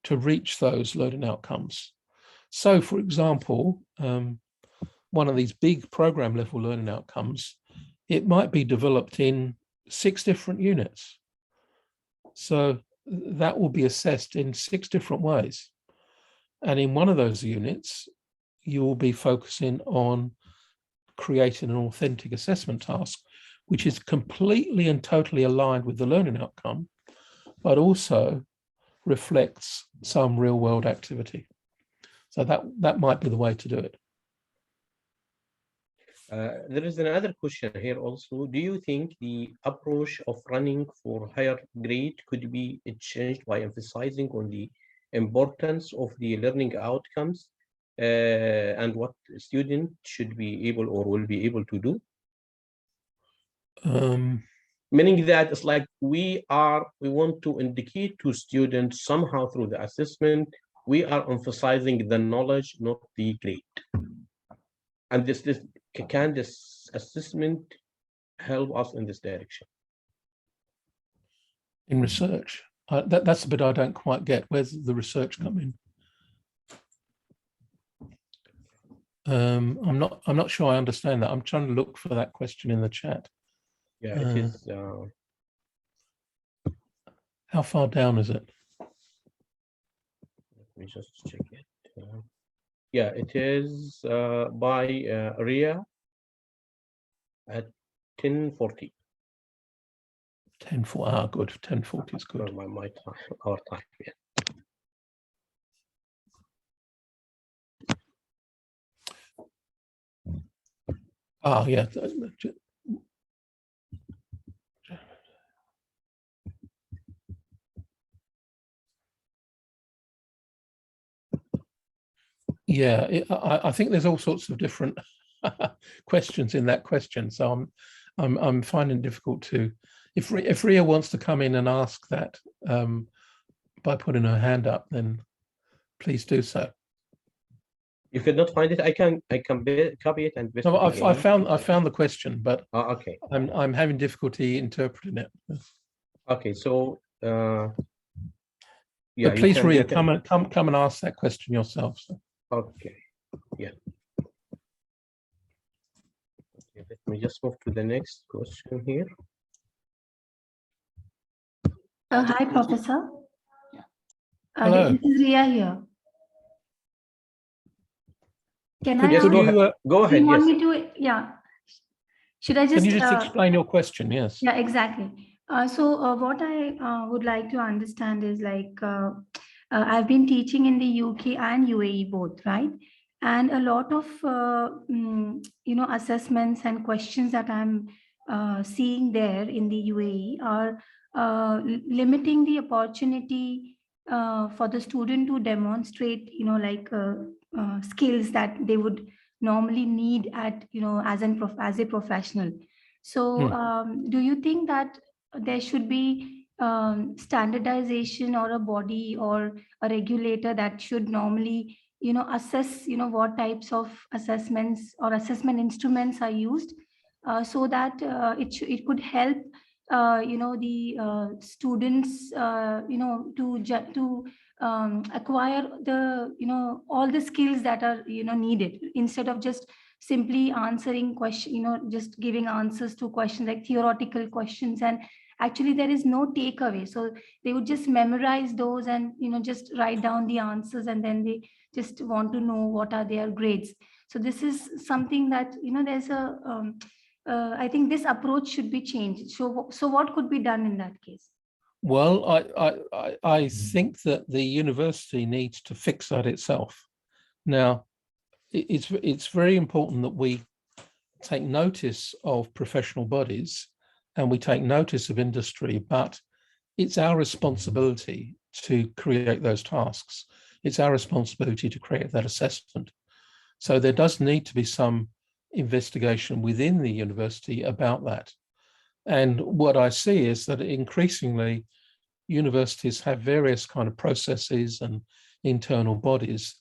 to reach those learning outcomes? So, for example, one of these big program level learning outcomes, it might be developed in 6 different units. So that will be assessed in 6 different ways. And in one of those units, you will be focusing on creating an authentic assessment task, which is completely and totally aligned with the learning outcome, but also reflects some real world activity. So that might be the way to do it. There is another question here also. Do you think the approach of running for higher grade could be changed by emphasizing on the importance of the learning outcomes and what student should be able or will be able to do? Meaning that it's like we want to indicate to students somehow through the assessment, we are emphasizing the knowledge, not the grade. And can this assessment help us in this direction? In research, that's the bit I don't quite get. Where's the research come in? I'm not sure I understand that. I'm trying to look for that question in the chat. Yeah, it is. How far down is it? Let me just check it. Yeah, it is by Ria at 10:40. 10:40. Good. 10:40 is good. My time, our time. Yeah. Yeah. Yeah, I think there's all sorts of different questions in that question. So I'm finding it difficult to, if Ria wants to come in and ask that by putting her hand up, then please do so. You could not find it. I can copy it and. No, I found the question, but okay. I'm having difficulty interpreting it. Okay, so yeah. But please, Ria, come and ask that question yourself. So. Okay. Yeah. Okay, let me just move to the next question here. Hi, Professor. Hello. This is Ria here. Can I go ahead? Do you want Yes. me to? Yeah. Should I just? Can you just explain your question? Yes. Yeah, exactly. So what I would like to understand is like I've been teaching in the UK and UAE both, right? And a lot of assessments and questions that I'm seeing there in the UAE are limiting the opportunity for the student to demonstrate, skills that they would normally need at, as a professional. So do you think that there should be standardization or a body or a regulator that should normally, assess, what types of assessments or assessment instruments are used so that it could help, the students, to acquire the, all the skills that are, needed, instead of just simply answering question, just giving answers to questions like theoretical questions, and actually there is no takeaway. So they would just memorize those and, just write down the answers, and then they just want to know what are their grades. So this is something that, there's a, I think this approach should be changed. So what could be done in that case? Well, I think that the university needs to fix that itself. Now, it's very important that we take notice of professional bodies and we take notice of industry, but it's our responsibility to create those tasks. It's our responsibility to create that assessment. So there does need to be some investigation within the university about that. And what I see is that increasingly universities have various kind of processes and internal bodies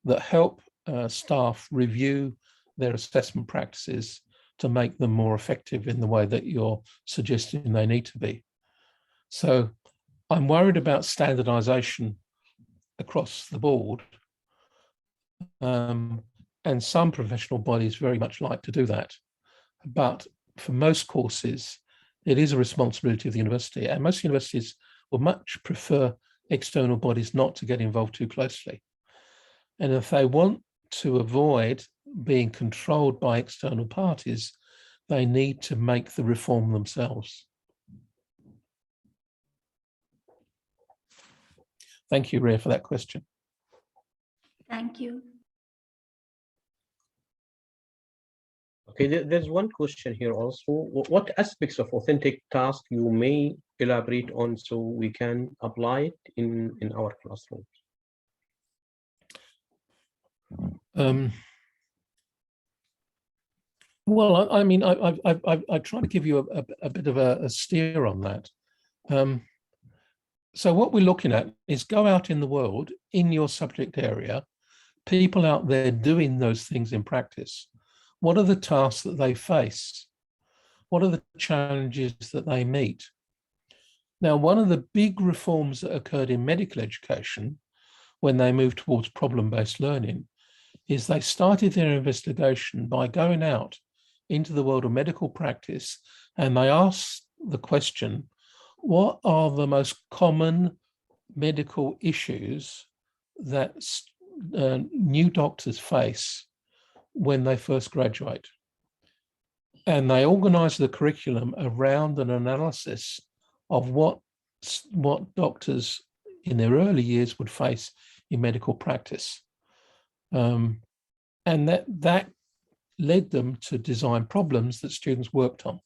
that help staff review their assessment practices to make them more effective in the way that you're suggesting they need to be. So I'm worried about standardization across the board. And some professional bodies very much like to do that. But for most courses, it is a responsibility of the university. And most universities would much prefer external bodies not to get involved too closely. And if they want to avoid being controlled by external parties, they need to make the reform themselves. Thank you, Rhea, for that question. Thank you. Okay, there's one question here also. What aspects of authentic task you may elaborate on so we can apply it in our classrooms? Well, I mean, I try to give you a bit of a steer on that. So what we're looking at is go out in the world, in your subject area, people out there doing those things in practice. What are the tasks that they face? What are the challenges that they meet? Now, one of the big reforms that occurred in medical education when they moved towards problem-based learning is they started their investigation by going out into the world of medical practice, and they asked the question, what are the most common medical issues that new doctors face when they first graduate? And they organized the curriculum around an analysis of what doctors in their early years would face in medical practice. And that led them to design problems that students worked on.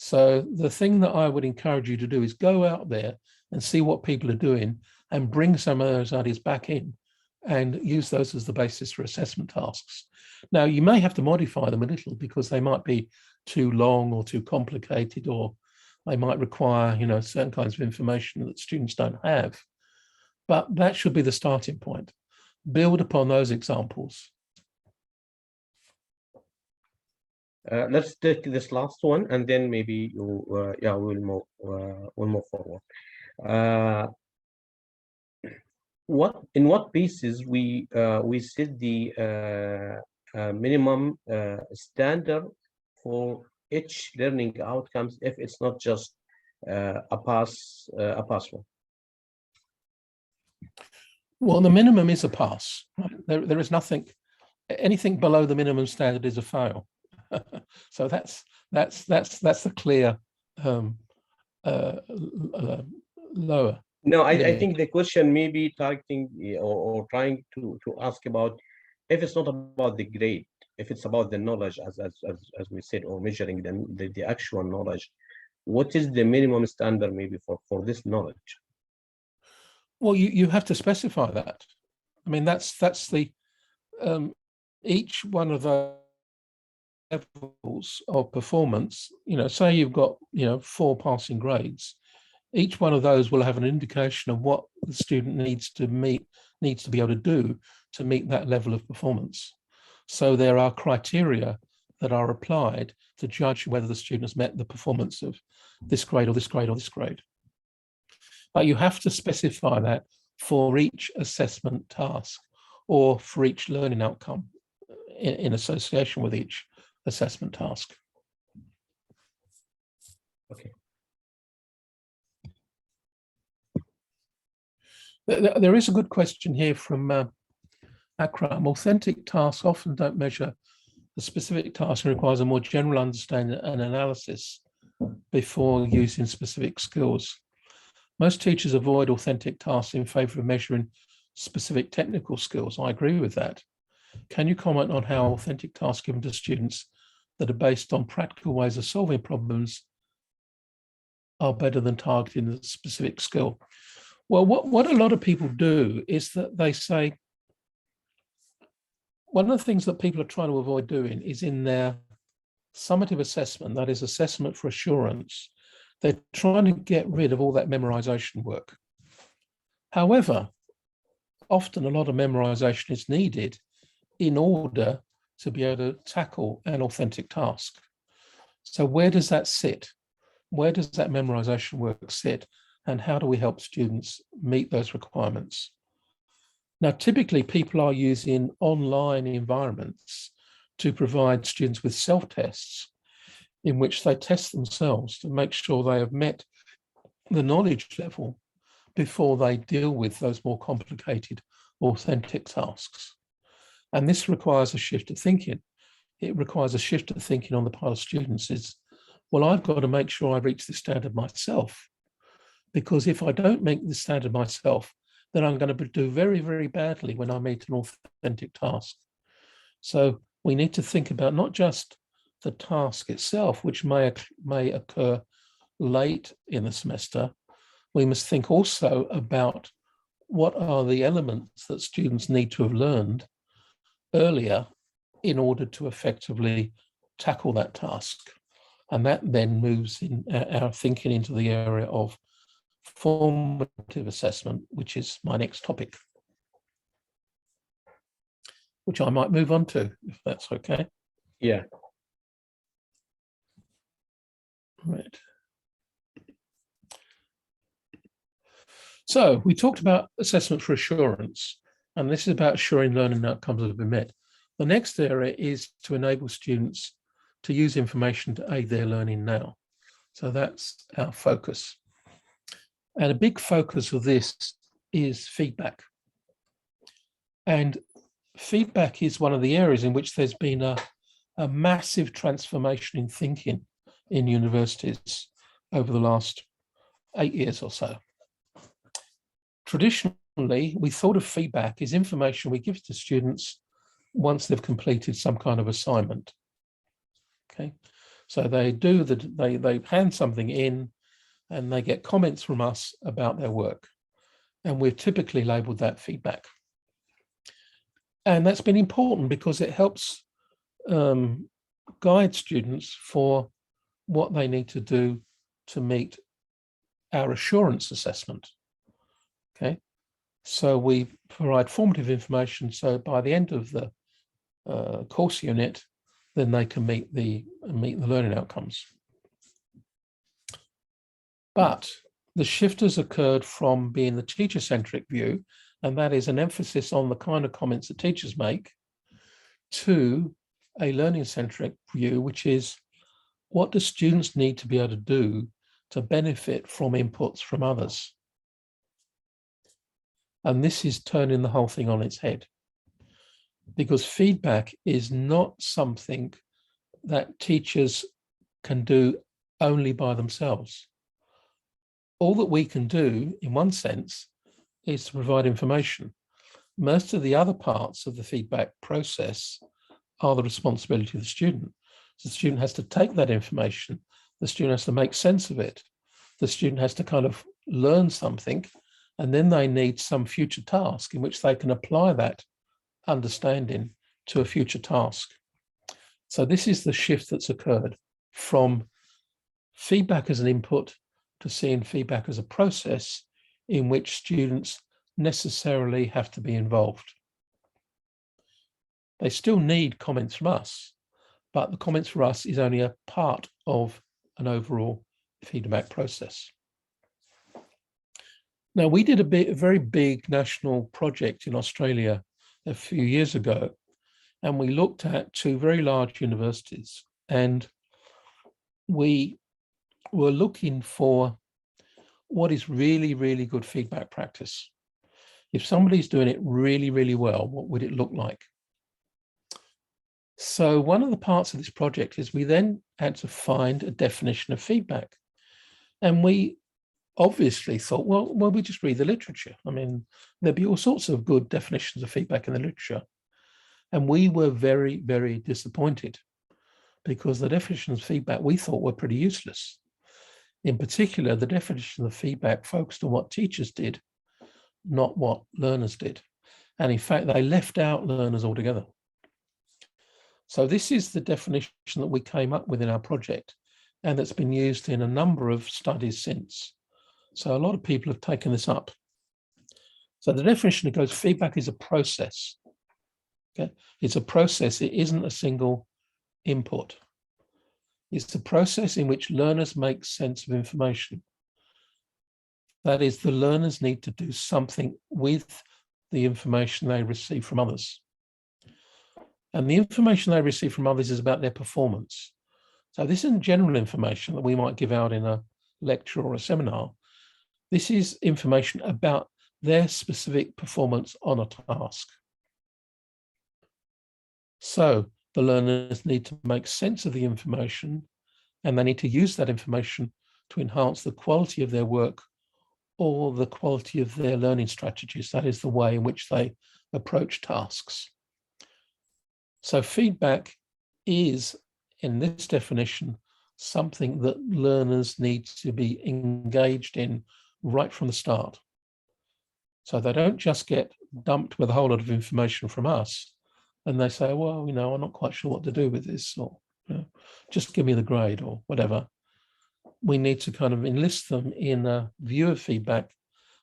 So the thing that I would encourage you to do is go out there and see what people are doing and bring some of those ideas back in and use those as the basis for assessment tasks. Now, you may have to modify them a little because they might be too long or too complicated, or they might require, certain kinds of information that students don't have. But that should be the starting point. Build upon those examples. Let's take this last one, and then maybe we'll move forward. In what basis we set the minimum standard for each learning outcomes if it's not just a pass one? Well, the minimum is a pass. There is anything below the minimum standard is a fail. So that's the clear lower. No, I think the question may be targeting or trying to ask about if it's not about the grade, if it's about the knowledge, as we said, or measuring the actual knowledge. What is the minimum standard maybe for this knowledge? Well, you have to specify that. I mean, that's the each one of the levels of performance. Say you've got 4 passing grades. Each one of those will have an indication of what the student needs to be able to do to meet that level of performance. So there are criteria that are applied to judge whether the student has met the performance of this grade or this grade or this grade. But you have to specify that for each assessment task or for each learning outcome in association with each assessment task. Okay. There is a good question here from Akram. Authentic tasks often don't measure the specific task and requires a more general understanding and analysis before using specific skills. Most teachers avoid authentic tasks in favor of measuring specific technical skills. I agree with that. Can you comment on how authentic tasks given to students that are based on practical ways of solving problems are better than targeting a specific skill? Well, what a lot of people do is that they say, one of the things that people are trying to avoid doing is in their summative assessment, that is assessment for assurance, they're trying to get rid of all that memorization work. However, often a lot of memorization is needed in order to be able to tackle an authentic task. So where does that sit? Where does that memorization work sit? And how do we help students meet those requirements? Now, typically people are using online environments to provide students with self-tests in which they test themselves to make sure they have met the knowledge level before they deal with those more complicated, authentic tasks. And this requires a shift of thinking. It requires a shift of thinking on the part of students is, well, I've got to make sure I reach the standard myself, because if I don't make the standard myself, then I'm going to do very, very badly when I meet an authentic task. So we need to think about not just the task itself, which may occur late in the semester. We must think also about what are the elements that students need to have learned earlier in order to effectively tackle that task. And that then moves in our thinking into the area of formative assessment, which is my next topic, which I might move on to, if that's okay. Yeah. Right. So we talked about assessment for assurance, and this is about assuring learning outcomes have been met. The next area is to enable students to use information to aid their learning now. So that's our focus. And a big focus of this is feedback. And feedback is one of the areas in which there's been a massive transformation in thinking in universities over the last 8 years or so. Traditionally, we thought of feedback as information we give to students once they've completed some kind of assignment. Okay, so they hand something in and they get comments from us about their work. And we've typically labeled that feedback. And that's been important because it helps guide students for what they need to do to meet our assurance assessment. Okay, so we provide formative information. So by the end of the course unit, then they can meet the learning outcomes. But the shift has occurred from being the teacher-centric view, and that is an emphasis on the kind of comments that teachers make, to a learning-centric view, which is what do students need to be able to do to benefit from inputs from others? And this is turning the whole thing on its head, because feedback is not something that teachers can do only by themselves. All that we can do, in one sense, is to provide information. Most of the other parts of the feedback process are the responsibility of the student. So the student has to take that information, the student has to make sense of it, the student has to kind of learn something, and then they need some future task in which they can apply that understanding to a future task. So this is the shift that's occurred from feedback as an input to seeing feedback as a process in which students necessarily have to be involved. They still need comments from us, but the comments from us is only a part of an overall feedback process. Now, we did a very big national project in Australia a few years ago, and we looked at 2 very large universities, and we were looking for what is really, really good feedback practice. If somebody's doing it really, really well, what would it look like? So one of the parts of this project is we then had to find a definition of feedback. And we obviously thought, well, we just read the literature. I mean, there'd be all sorts of good definitions of feedback in the literature. And we were very, very disappointed because the definitions of feedback we thought were pretty useless. In particular, the definition of feedback focused on what teachers did, not what learners did. And in fact, they left out learners altogether. So this is the definition that we came up with in our project, and that's been used in a number of studies since. So a lot of people have taken this up. So the definition goes, feedback is a process. Okay, it's a process. It isn't a single input. It's a process in which learners make sense of information. That is, the learners need to do something with the information they receive from others. And the information they receive from others is about their performance. So this isn't general information that we might give out in a lecture or a seminar. This is information about their specific performance on a task. So the learners need to make sense of the information, and they need to use that information to enhance the quality of their work or the quality of their learning strategies. That is the way in which they approach tasks. So feedback is, in this definition, something that learners need to be engaged in right from the start. So they don't just get dumped with a whole lot of information from us and they say, well, you know, I'm not quite sure what to do with this, or you know, just give me the grade or whatever. We need to kind of enlist them in a view of feedback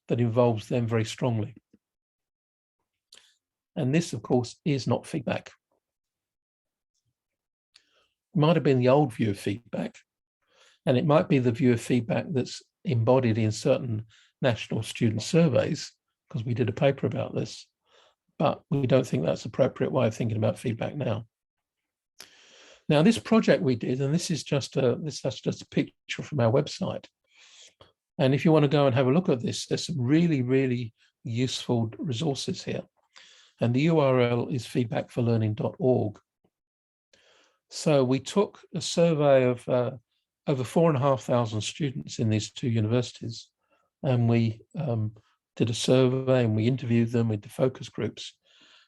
that involves them very strongly. And this, of course, is not feedback. It might have been the old view of feedback, and it might be the view of feedback that's embodied in certain national student surveys, because we did a paper about this, but we don't think that's an appropriate way of thinking about feedback now. Now, this project we did, and this is just a picture from our website. And if you want to go and have a look at this, there's some really, really useful resources here. And the URL is feedbackforlearning.org. So we took a survey of over 4,500 students in these two universities, and we did a survey and we interviewed them with the focus groups.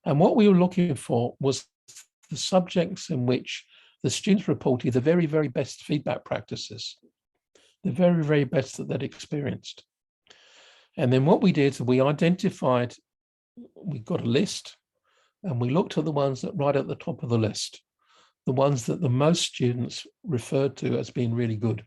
And what we were looking for was the subjects in which the students reported the very, very best feedback practices, the very, very best that they'd experienced. And then what we did is we identified, we got a list, and we looked at the ones that right at the top of the list, the ones that the most students referred to as being really good.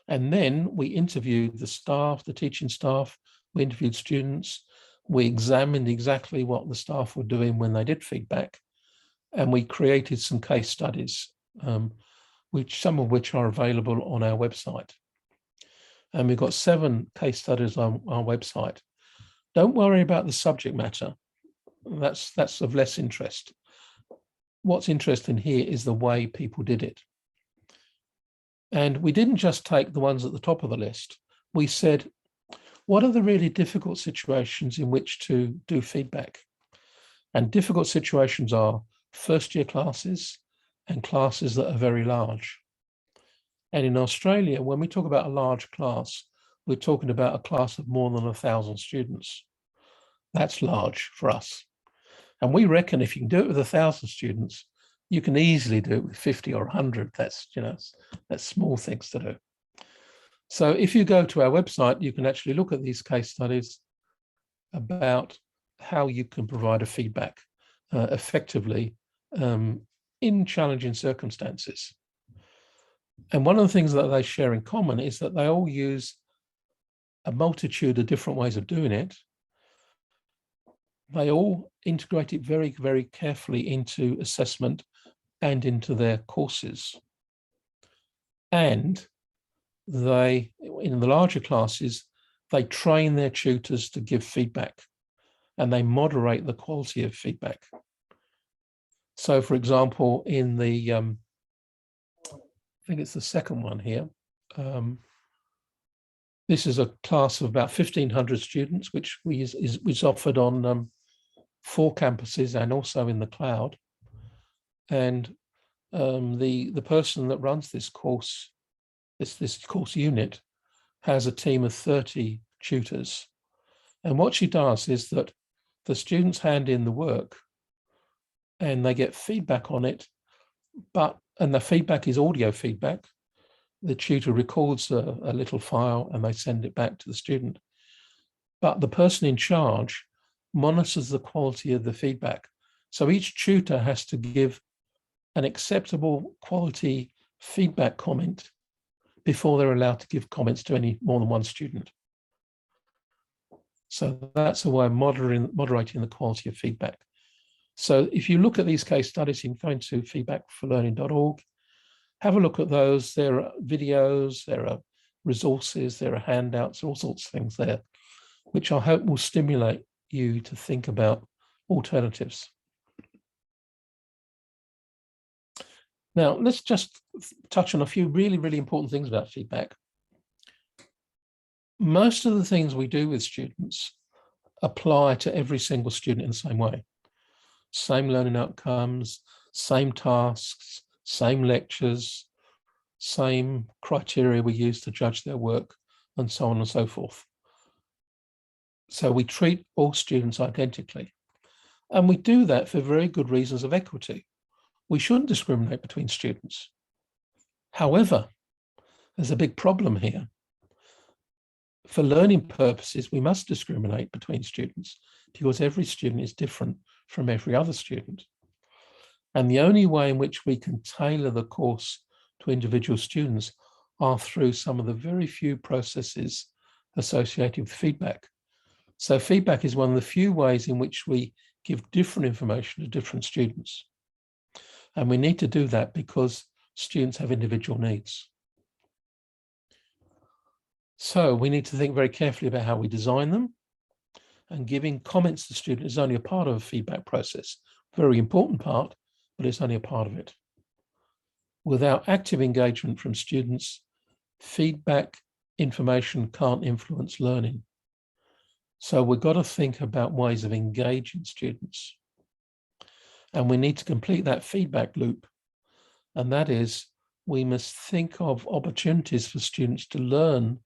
And then we interviewed the staff, the teaching staff, we interviewed students, we examined exactly what the staff were doing when they did feedback, and we created some case studies, some of which are available on our website. And we've got 7 case studies on our website. Don't worry about the subject matter. That's of less interest. What's interesting here is the way people did it. And we didn't just take the ones at the top of the list. We said, what are the really difficult situations in which to do feedback? And difficult situations are first-year classes and classes that are very large. And in Australia, when we talk about a large class, we're talking about a class of more than 1,000 students. That's large for us. And we reckon if you can do it with 1,000 students, you can easily do it with 50 or 100. That's, you know, that's small things to do. So if you go to our website, you can actually look at these case studies about how you can provide a feedback effectively in challenging circumstances. And one of the things that they share in common is that they all use a multitude of different ways of doing it. They all integrate it very, very carefully into assessment and into their courses. And they, in the larger classes, they train their tutors to give feedback and they moderate the quality of feedback. So for example, in the, I think it's the second one here, this is a class of about 1,500 students, which is offered on 4 campuses and also in the cloud. And the person that runs this course, this course unit, has a team of 30 tutors. And what she does is that the students hand in the work and they get feedback on it, and the feedback is audio feedback. The tutor records a little file and they send it back to the student. But the person in charge monitors the quality of the feedback. So each tutor has to give an acceptable quality feedback comment before they're allowed to give comments to any more than one student. So that's a way of moderating the quality of feedback. So if you look at these case studies, you can go into feedbackforlearning.org, have a look at those. There are videos, there are resources, there are handouts, all sorts of things there, which I hope will stimulate you to think about alternatives. Now, let's just touch on a few really, really important things about feedback. most of the things we do with students apply to every single student in the same way. Same learning outcomes, same tasks, same lectures, same criteria we use to judge their work, and so on and so forth. So we treat all students identically. And we do that for very good reasons of equity. We shouldn't discriminate between students. However, there's a big problem here. For learning purposes, we must discriminate between students because every student is different from every other student. And the only way in which we can tailor the course to individual students are through some of the very few processes associated with feedback. So feedback is one of the few ways in which we give different information to different students. And we need to do that because students have individual needs. So we need to think very carefully about how we design them, and giving comments to students is only a part of a feedback process, very important part, but it's only a part of it. Without active engagement from students, feedback information can't influence learning. So we've got to think about ways of engaging students. And we need to complete that feedback loop. And that is, we must think of opportunities for students to learn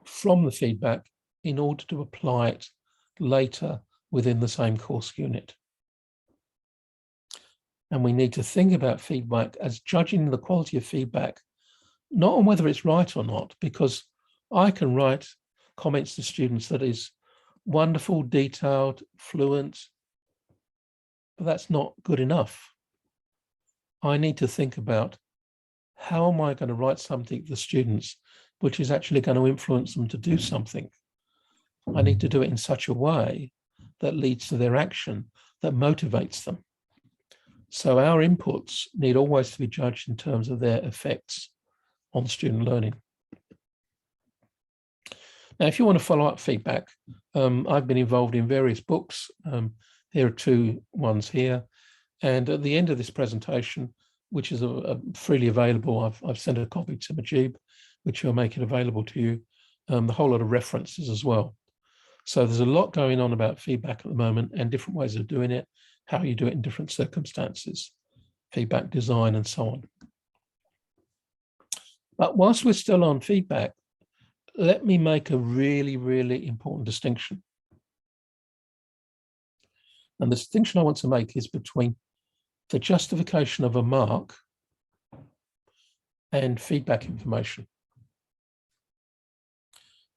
from the feedback in order to apply it later within the same course unit. And we need to think about feedback as judging the quality of feedback, not on whether it's right or not, because I can write comments to students that is wonderful, detailed, fluent, but that's not good enough. I need to think about how am I going to write something to students which is actually going to influence them to do something. I need to do it in such a way that leads to their action, that motivates them. So our inputs need always to be judged in terms of their effects on student learning. Now, if you want to follow up feedback, I've been involved in various books. Here are two ones here. And at the end of this presentation, which is freely available, I've sent a copy to Mujib, which will make it available to you, the whole lot of references as well. So there's a lot going on about feedback at the moment and different ways of doing it, how you do it in different circumstances, feedback design and so on. But whilst we're still on feedback, let me make a really, really important distinction. And the distinction I want to make is between the justification of a mark and feedback information.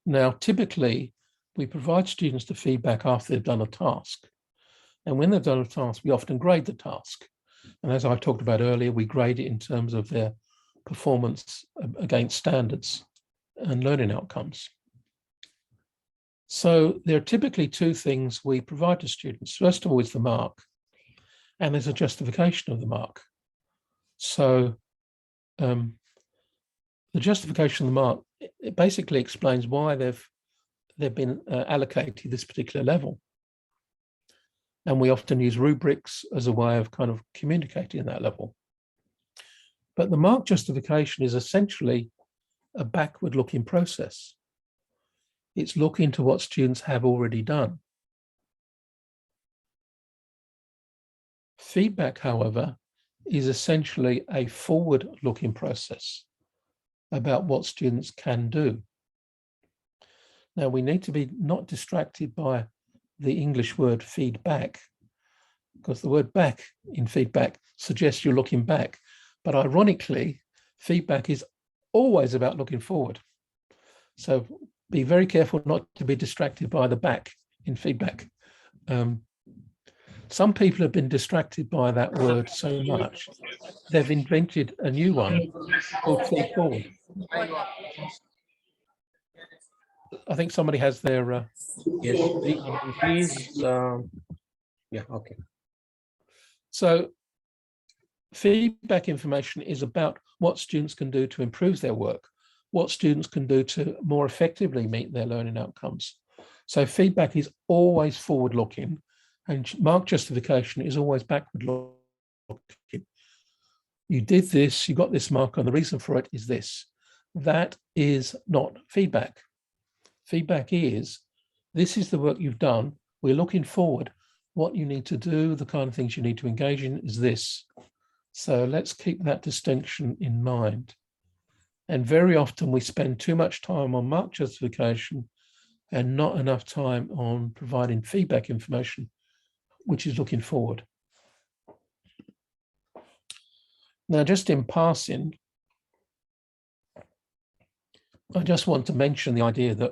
Now, typically, we provide students the feedback after they've done a task. And when they've done a task, we often grade the task. And as I talked about earlier, we grade it in terms of their performance against standards and learning outcomes. So there are typically two things we provide to students. First of all is the mark, and there's a justification of the mark. So the justification of the mark, it basically explains why they've been allocated this particular level. And we often use rubrics as a way of kind of communicating that level. But the mark justification is essentially a backward-looking process. It's looking to what students have already done. Feedback, however, is essentially a forward-looking process about what students can do. Now, we need to be not distracted by the English word feedback, because the word back in feedback suggests you're looking back. But ironically, feedback is always about looking forward. So be very careful not to be distracted by the back in feedback. Some people have been distracted by that word so much, they've invented a new one called feed forward. I think somebody has their... Yes, please. Yeah, okay. So feedback information is about what students can do to improve their work, what students can do to more effectively meet their learning outcomes. So feedback is always forward-looking, and mark justification is always backward-looking. You did this, you got this mark, and the reason for it is this. That is not feedback. Feedback is, this is the work you've done. We're looking forward. What you need to do, the kind of things you need to engage in is this. So let's keep that distinction in mind. And very often we spend too much time on mark justification and not enough time on providing feedback information, which is looking forward. Now, just in passing, I just want to mention the idea that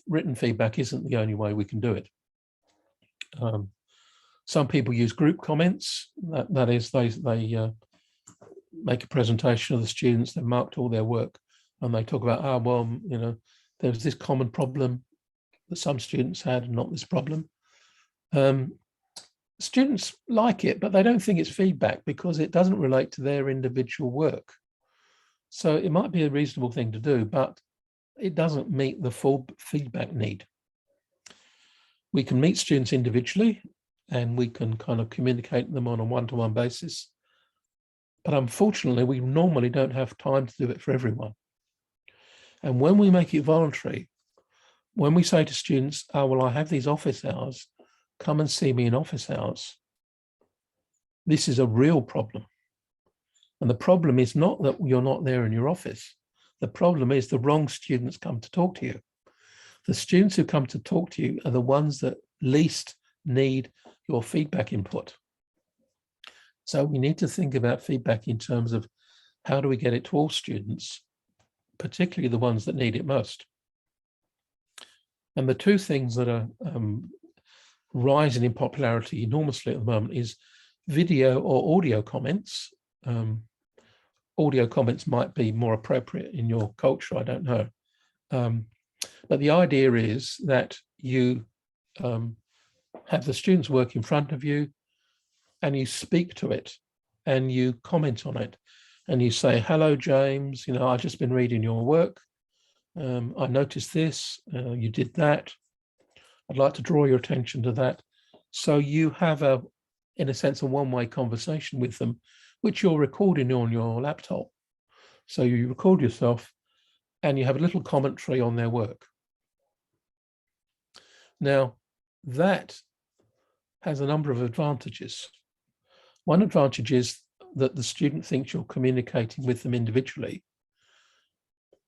written feedback isn't the only way we can do it. Some people use group comments. That is, they make a presentation of the students, they've marked all their work, and they talk about, well, you know, there was this common problem that some students had and not this problem. Students like it, but they don't think it's feedback because it doesn't relate to their individual work. So it might be a reasonable thing to do, but it doesn't meet the full feedback need. We can meet students individually and we can kind of communicate with them on a one-to-one basis. But unfortunately, we normally don't have time to do it for everyone. And when we make it voluntary, when we say to students, oh, well, I have these office hours, come and see me in office hours, this is a real problem. And the problem is not that you're not there in your office. The problem is the wrong students come to talk to you. The students who come to talk to you are the ones that least need your feedback input. So we need to think about feedback in terms of how do we get it to all students, particularly the ones that need it most. And the two things that are rising in popularity enormously at the moment is video or audio comments. Audio comments might be more appropriate in your culture, I don't know. But the idea is that you have the students' work in front of you and you speak to it and you comment on it and you say, hello, James, you know, I've just been reading your work. I noticed this, you did that. I'd like to draw your attention to that. So you have in a sense, a one-way conversation with them, which you're recording on your laptop. So you record yourself and you have a little commentary on their work. Now, that has a number of advantages. One advantage is that the student thinks you're communicating with them individually,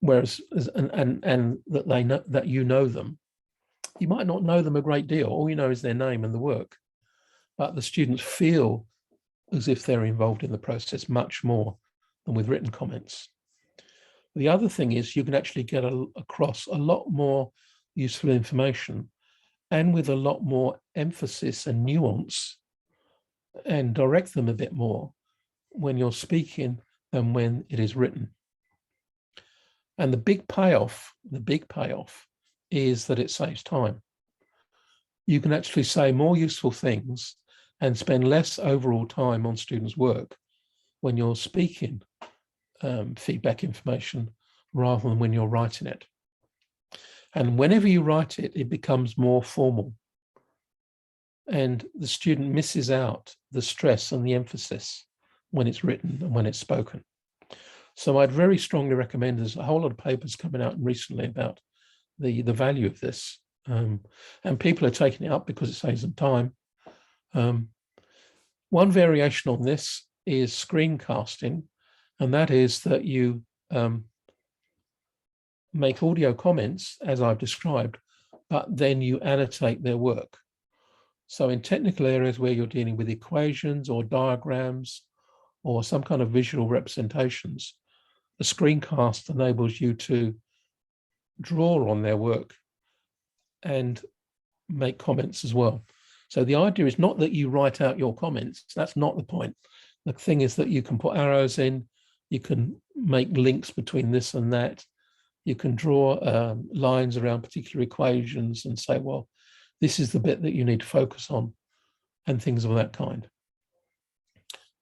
whereas and that they know that you know them. You might not know them a great deal. All you know is their name and the work, but the students feel as if they're involved in the process much more than with written comments. The other thing is you can actually get across a lot more useful information and with a lot more emphasis and nuance and direct them a bit more when you're speaking than when it is written. And the big payoff is that it saves time. You can actually say more useful things and spend less overall time on students' work when you're speaking feedback information rather than when you're writing it. And whenever you write it, it becomes more formal. And the student misses out the stress and the emphasis when it's written and when it's spoken. So I'd very strongly recommend, there's a whole lot of papers coming out recently about the value of this. And people are taking it up because it saves them time. One variation on this is screencasting, and that is that you make audio comments, as I've described, but then you annotate their work. So in technical areas where you're dealing with equations or diagrams or some kind of visual representations, a screencast enables you to draw on their work and make comments as well. So the idea is not that you write out your comments. That's not the point. The thing is that you can put arrows in, you can make links between this and that. You can draw lines around particular equations and say, well, this is the bit that you need to focus on and things of that kind.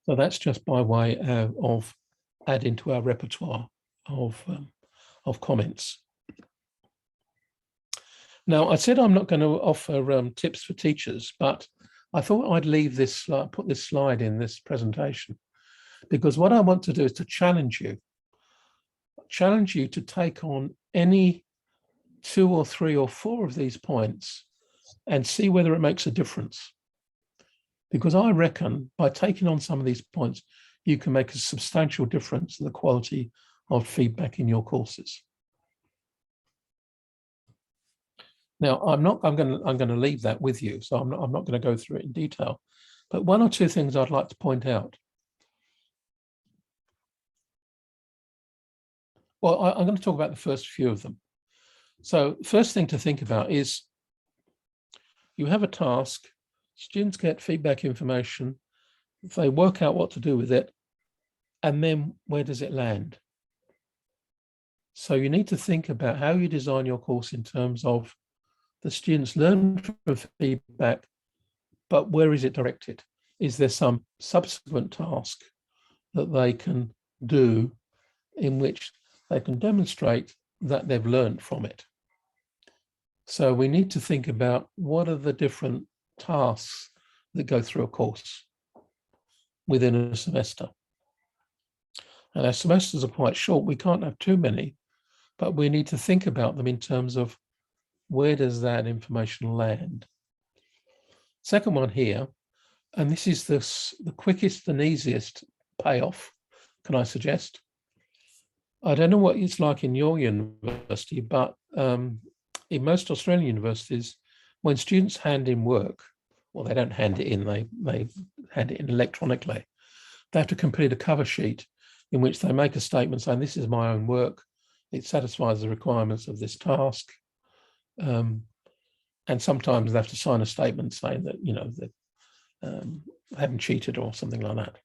So that's just by way of adding to our repertoire of comments. Now, I said I'm not going to offer tips for teachers, but I thought I'd leave this slide, put this slide in this presentation, because what I want to do is to challenge you challenge you to take on any 2 or 3 or 4 of these points and see whether it makes a difference. Because I reckon by taking on some of these points, you can make a substantial difference to the quality of feedback in your courses. Now, I'm going to leave that with you, so I'm not going to go through it in detail. But 1 or 2 things I'd like to point out. Well, I'm going to talk about the first few of them. So first thing to think about is you have a task, students get feedback information, they work out what to do with it, and then where does it land? So you need to think about how you design your course in terms of the students learn from feedback, but where is it directed? Is there some subsequent task that they can do in which they can demonstrate that they've learned from it? So we need to think about what are the different tasks that go through a course within a semester. And our semesters are quite short. We can't have too many, but we need to think about them in terms of where does that information land? Second one here, and this is the quickest and easiest payoff, can I suggest? I don't know what it's like in your university, but in most Australian universities, when students hand in work, well, they don't hand it in, they hand it in electronically. They have to complete a cover sheet in which they make a statement saying, this is my own work, it satisfies the requirements of this task. And sometimes they have to sign a statement saying that, you know, that they haven't cheated or something like that.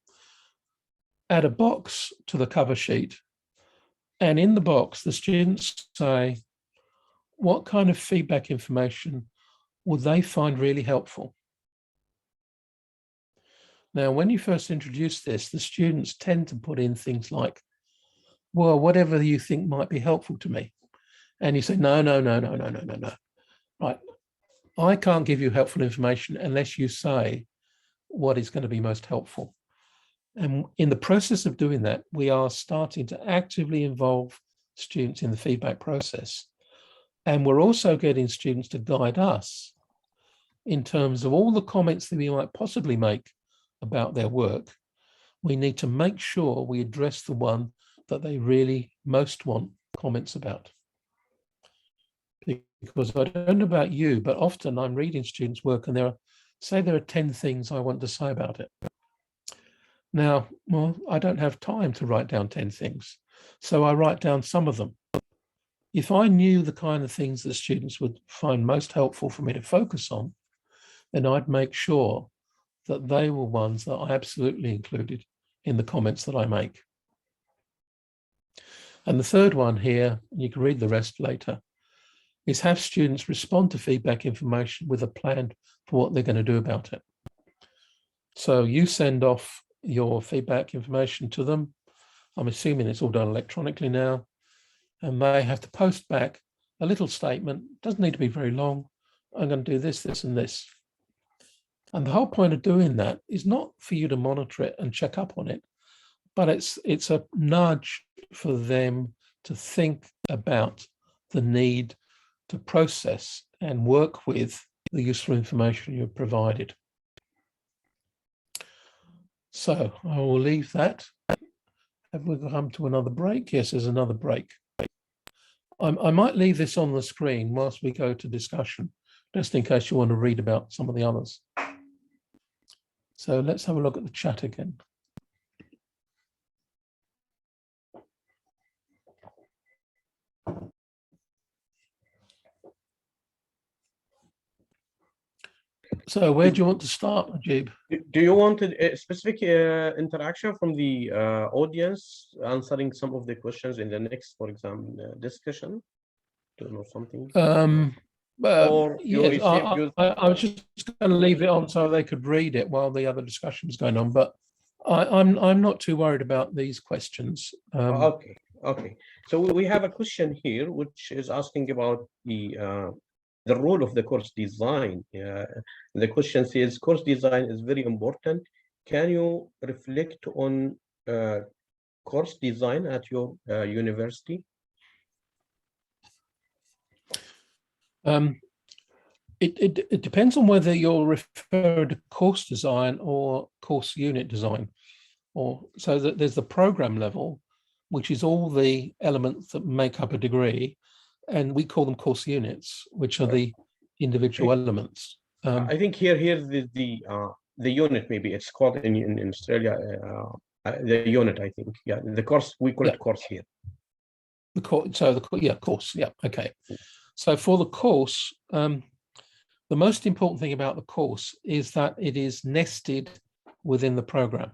Add a box to the cover sheet, and in the box, the students say, what kind of feedback information would they find really helpful? Now, when you first introduce this, the students tend to put in things like, well, whatever you think might be helpful to me. And you say, no. Right, I can't give you helpful information unless you say what is going to be most helpful. And in the process of doing that, we are starting to actively involve students in the feedback process. And we're also getting students to guide us in terms of all the comments that we might possibly make about their work. We need to make sure we address the one that they really most want comments about. Because I don't know about you, but often I'm reading students' work and there are 10 things I want to say about it. Now, well, I don't have time to write down 10 things, so I write down some of them. If I knew the kind of things that students would find most helpful for me to focus on, then I'd make sure that they were ones that I absolutely included in the comments that I make. And the third one here, and you can read the rest later, is have students respond to feedback information with a plan for what they're going to do about it. So you send off your feedback information to them. I'm assuming it's all done electronically now. And they have to post back a little statement. Doesn't need to be very long. I'm going to do this, this, and this. And the whole point of doing that is not for you to monitor it and check up on it, but it's a nudge for them to think about the need to process and work with the useful information you've provided. So I will leave that. Have we come to another break? Yes, there's another break. I might leave this on the screen whilst we go to discussion, just in case you want to read about some of the others. So let's have a look at the chat again. So where do you want to start, Najib? Do you want a specific interaction from the audience answering some of the questions in the next, for example, discussion? Do you know something? Or yes, I was just going to leave it on so they could read it while the other discussion is going on, but I'm not too worried about these questions. Okay. So we have a question here, which is asking about the role of the course design. The question says, course design is very important. Can you reflect on course design at your university? It depends on whether you're referring to course design or course unit design, or so that there's the program level, which is all the elements that make up a degree, and we call them course units, which are the individual elements. I think here the unit, maybe it's called in Australia the unit. I think, yeah, the course, we call it course here. The course, course, yeah, okay. So for the course, the most important thing about the course is that it is nested within the program.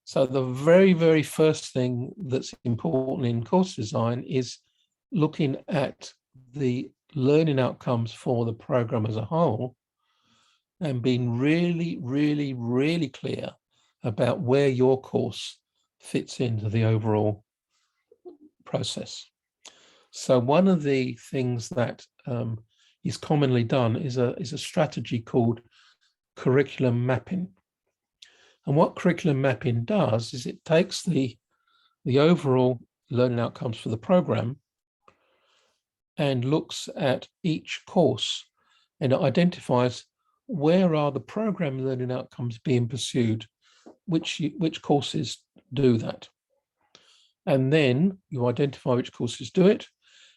So the very, very first thing that's important in course design is looking at the learning outcomes for the program as a whole and being really, really, really clear about where your course fits into the overall process. So one of the things that is commonly done is a strategy called curriculum mapping. And what curriculum mapping does is it takes the overall learning outcomes for the program and looks at each course, and it identifies where are the program learning outcomes being pursued, which courses do that. And then you identify which courses do it,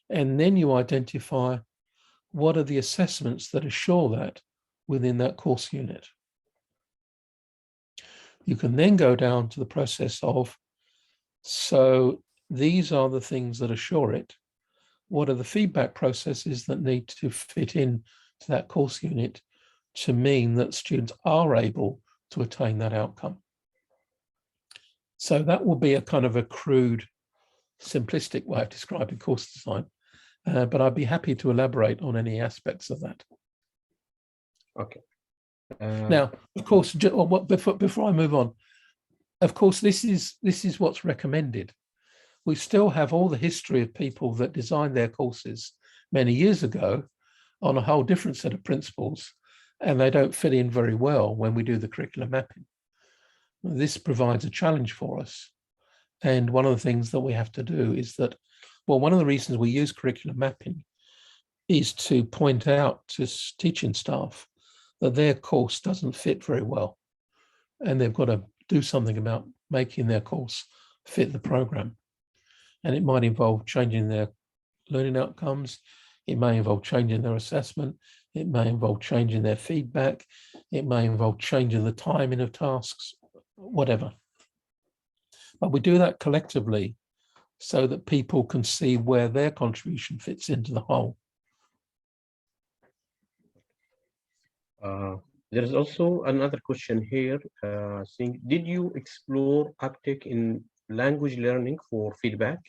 and then you identify what are the assessments that assure that within that course unit. You can then go down to the process of, so these are the things that assure it. What are the feedback processes that need to fit in to that course unit to mean that students are able to attain that outcome? So that will be a kind of a crude, simplistic way of describing course design, but I'd be happy to elaborate on any aspects of that. Okay. Now, of course, before I move on, of course, this is what's recommended. We still have all the history of people that designed their courses many years ago on a whole different set of principles, and they don't fit in very well when we do the curriculum mapping. This provides a challenge for us. And one of the things that we have to do is that, well, one of the reasons we use curriculum mapping is to point out to teaching staff that their course doesn't fit very well, and they've got to do something about making their course fit the program. And it might involve changing their learning outcomes. It may involve changing their assessment. It may involve changing their feedback. It may involve changing the timing of tasks, whatever. But we do that collectively so that people can see where their contribution fits into the whole. There is also another question here saying, did you explore uptake in language learning for feedback?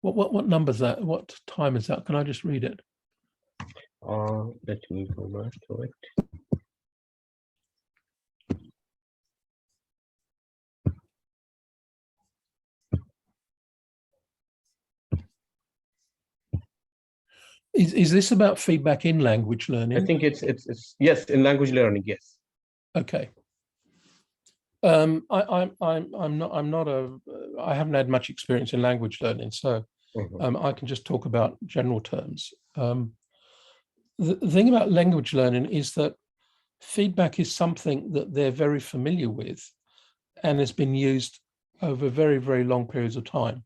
What number is that? What time is that? Can I just read it? Let me go back to it. Is this about feedback in language learning? I think it's yes, in language learning, yes. Okay. I haven't had much experience in language learning, so I can just talk about general terms. The thing about language learning is that feedback is something that they're very familiar with and has been used over very, very long periods of time.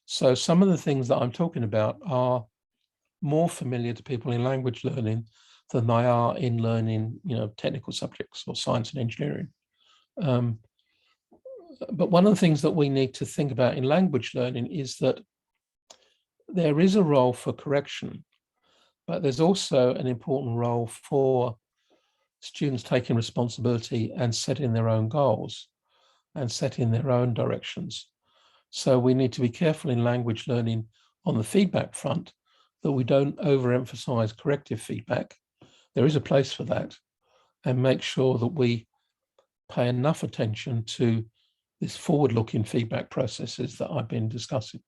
So some of the things that I'm talking about are more familiar to people in language learning than they are in learning, technical subjects or science and engineering. But one of the things that we need to think about in language learning is that there is a role for correction, but there's also an important role for students taking responsibility and setting their own goals and setting their own directions. So we need to be careful in language learning on the feedback front that we don't overemphasize corrective feedback. There is a place for that, and make sure that we pay enough attention to this forward-looking feedback processes that I've been discussing.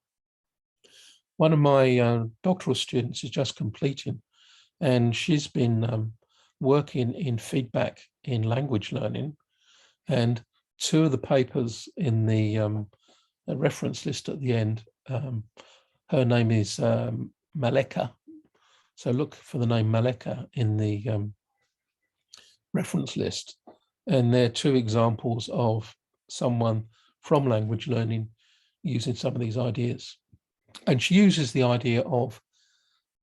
One of my doctoral students is just completing, and she's been working in feedback in language learning, and two of the papers in the reference list at the end, her name is Maleka. So look for the name Maleka in the reference list. And they're two examples of someone from language learning using some of these ideas. And she uses the idea of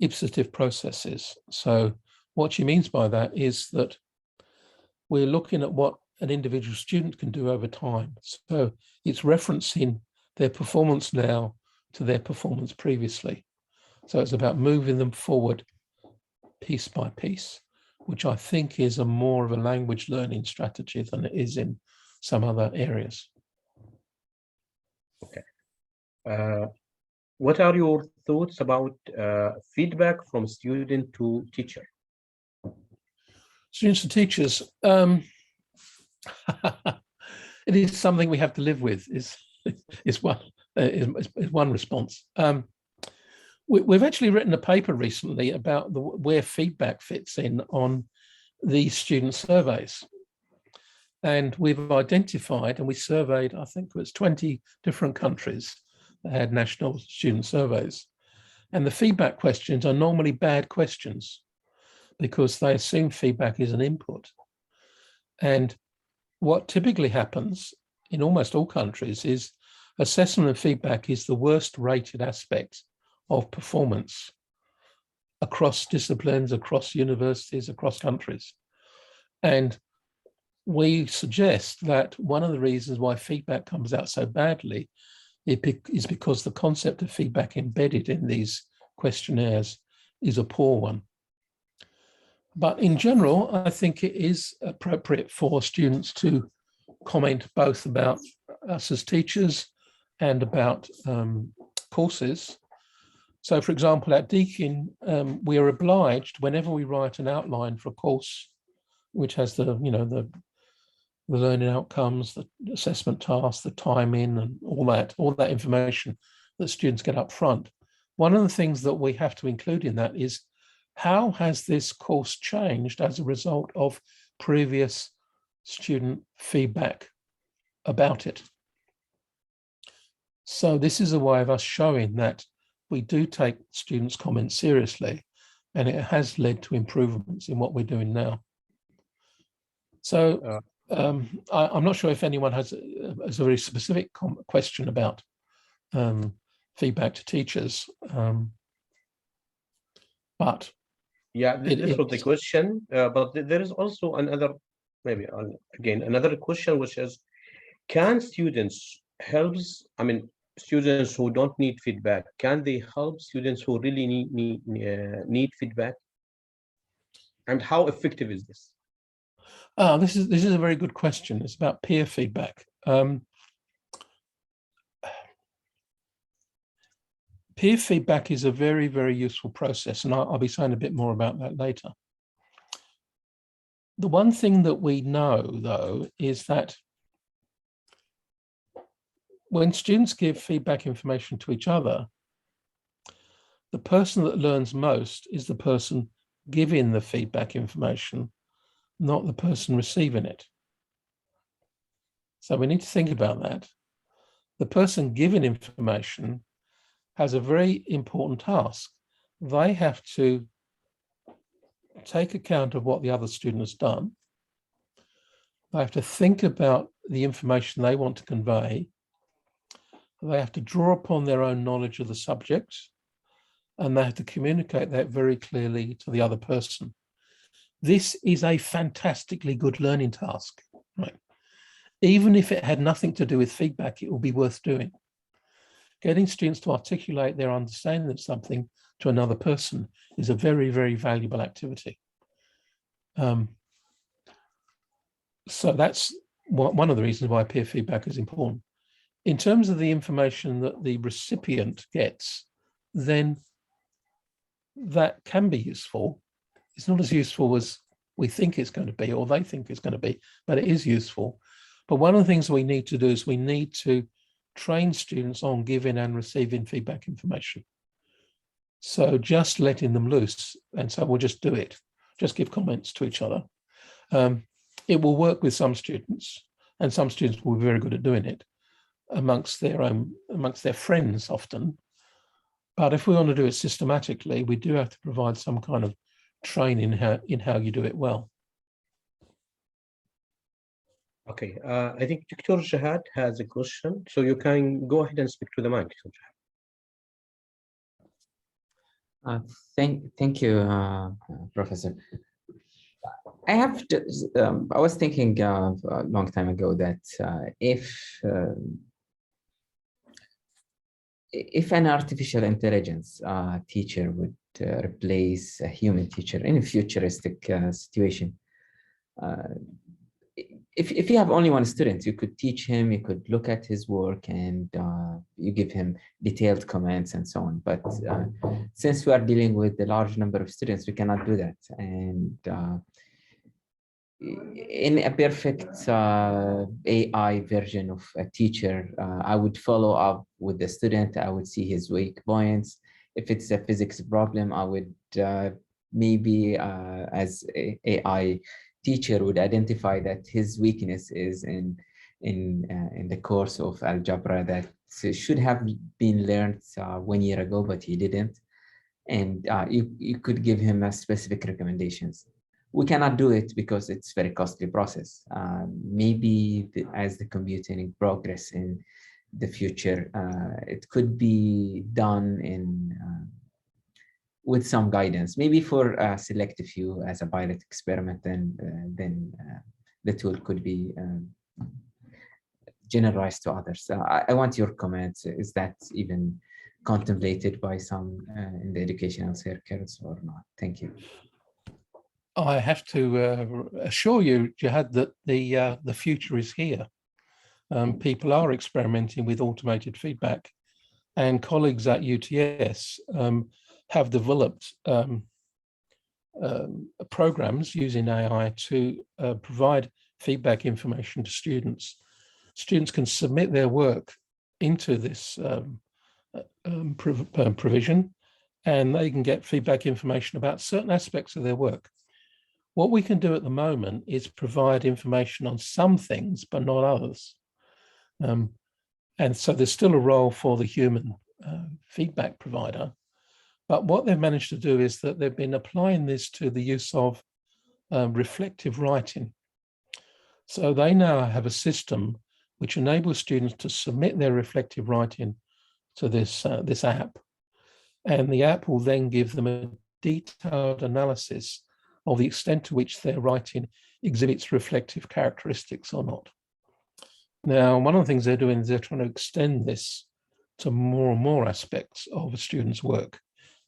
ipsative processes. So what she means by that is that we're looking at what an individual student can do over time. So it's referencing their performance now to their performance previously. So it's about moving them forward piece by piece, which I think is a more of a language learning strategy than it is in some other areas. Okay. What are your thoughts about feedback from student to teacher? Students to teachers, it is something we have to live with, is one response. We've actually written a paper recently about where feedback fits in on these student surveys. And we've identified, and we surveyed, I think it was 20 different countries that had national student surveys. And the feedback questions are normally bad questions because they assume feedback is an input. And what typically happens in almost all countries is assessment and feedback is the worst rated aspect of performance across disciplines, across universities, across countries. And we suggest that one of the reasons why feedback comes out so badly is because the concept of feedback embedded in these questionnaires is a poor one. But in general, I think it is appropriate for students to comment both about us as teachers and about courses. So, for example, at Deakin, we are obliged, whenever we write an outline for a course, which has the learning outcomes, the assessment tasks, the timing, and all that information that students get up front. One of the things that we have to include in that is how has this course changed as a result of previous student feedback about it? So this is a way of us showing that we do take students' comments seriously, and it has led to improvements in what we're doing now. So I'm not sure if anyone has a very specific question about feedback to teachers, but yeah, this was the question. But there is also another, maybe again another question, which is, can students students who don't need feedback, can they help students who really need feedback? And how effective is this? This is a very good question. It's about peer feedback. Peer feedback is a very, very useful process, and I'll be saying a bit more about that later. The one thing that we know, though, is that when students give feedback information to each other, the person that learns most is the person giving the feedback information, not the person receiving it. So we need to think about that. The person giving information has a very important task. They have to take account of what the other student has done. They have to think about the information they want to convey. They have to draw upon their own knowledge of the subject, and they have to communicate that very clearly to the other person. This is a fantastically good learning task, right? Even if it had nothing to do with feedback, it will be worth doing. Getting students to articulate their understanding of something to another person is a very, very valuable activity. So that's one of the reasons why peer feedback is important. In terms of the information that the recipient gets, then that can be useful. It's not as useful as we think it's going to be, or they think it's going to be, but it is useful. But one of the things we need to do is we need to train students on giving and receiving feedback information. So just letting them loose, and so we'll just do it, just give comments to each other. It will work with some students, and some students will be very good at doing it amongst their friends often. But if we want to do it systematically, we do have to provide some kind of training in how you do it well. Okay, I think Dr. Jihad has a question, so you can go ahead and speak to the mic, Dr. Jihad. Thank you, Professor. I was thinking a long time ago that if an artificial intelligence teacher would replace a human teacher in a futuristic situation, if you have only one student, you could teach him, you could look at his work, and you give him detailed comments and so on. But since we are dealing with a large number of students, we cannot do that. And in a perfect AI version of a teacher, I would follow up with the student. I would see his weak points. If it's a physics problem, I would maybe as AI teacher would identify that his weakness is in the course of algebra that should have been learned 1 year ago, but he didn't. And you could give him a specific recommendations. We cannot do it because it's very costly process. Maybe as the computing progress in the future, it could be done with some guidance, maybe for a selective few as a pilot experiment, then the tool could be generalized to others. I want your comments. Is that even contemplated by some in the educational circles or not? Thank you. I have to assure you, Jihad, that the future is here. People are experimenting with automated feedback, and colleagues at UTS have developed programs using AI to provide feedback information to students. Students can submit their work into this provision, and they can get feedback information about certain aspects of their work. What we can do at the moment is provide information on some things, but not others. And so there's still a role for the human feedback provider. But what they've managed to do is that they've been applying this to the use of reflective writing. So they now have a system which enables students to submit their reflective writing to this app. And the app will then give them a detailed analysis of the extent to which their writing exhibits reflective characteristics or not. Now, one of the things they're doing is they're trying to extend this to more and more aspects of a student's work.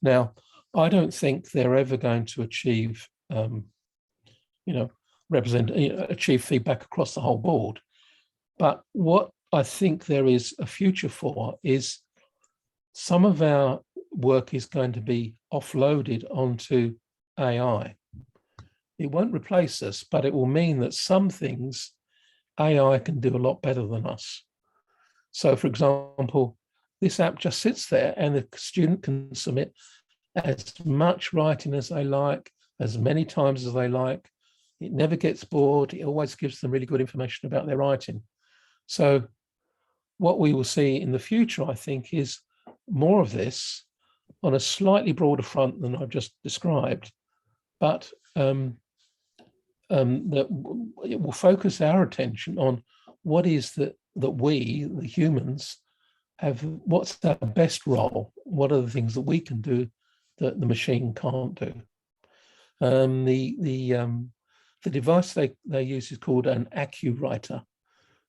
Now, I don't think they're ever going to achieve, achieve feedback across the whole board. But what I think there is a future for is some of our work is going to be offloaded onto AI. It won't replace us, but it will mean that some things AI can do a lot better than us. So, for example, this app just sits there and the student can submit as much writing as they like, as many times as they like. It never gets bored. It always gives them really good information about their writing. So what we will see in the future, I think, is more of this on a slightly broader front than I've just described, but that it will focus our attention on what is that we, the humans, have, what's our best role, what are the things that we can do that the machine can't do. The device they use is called an AccuWriter.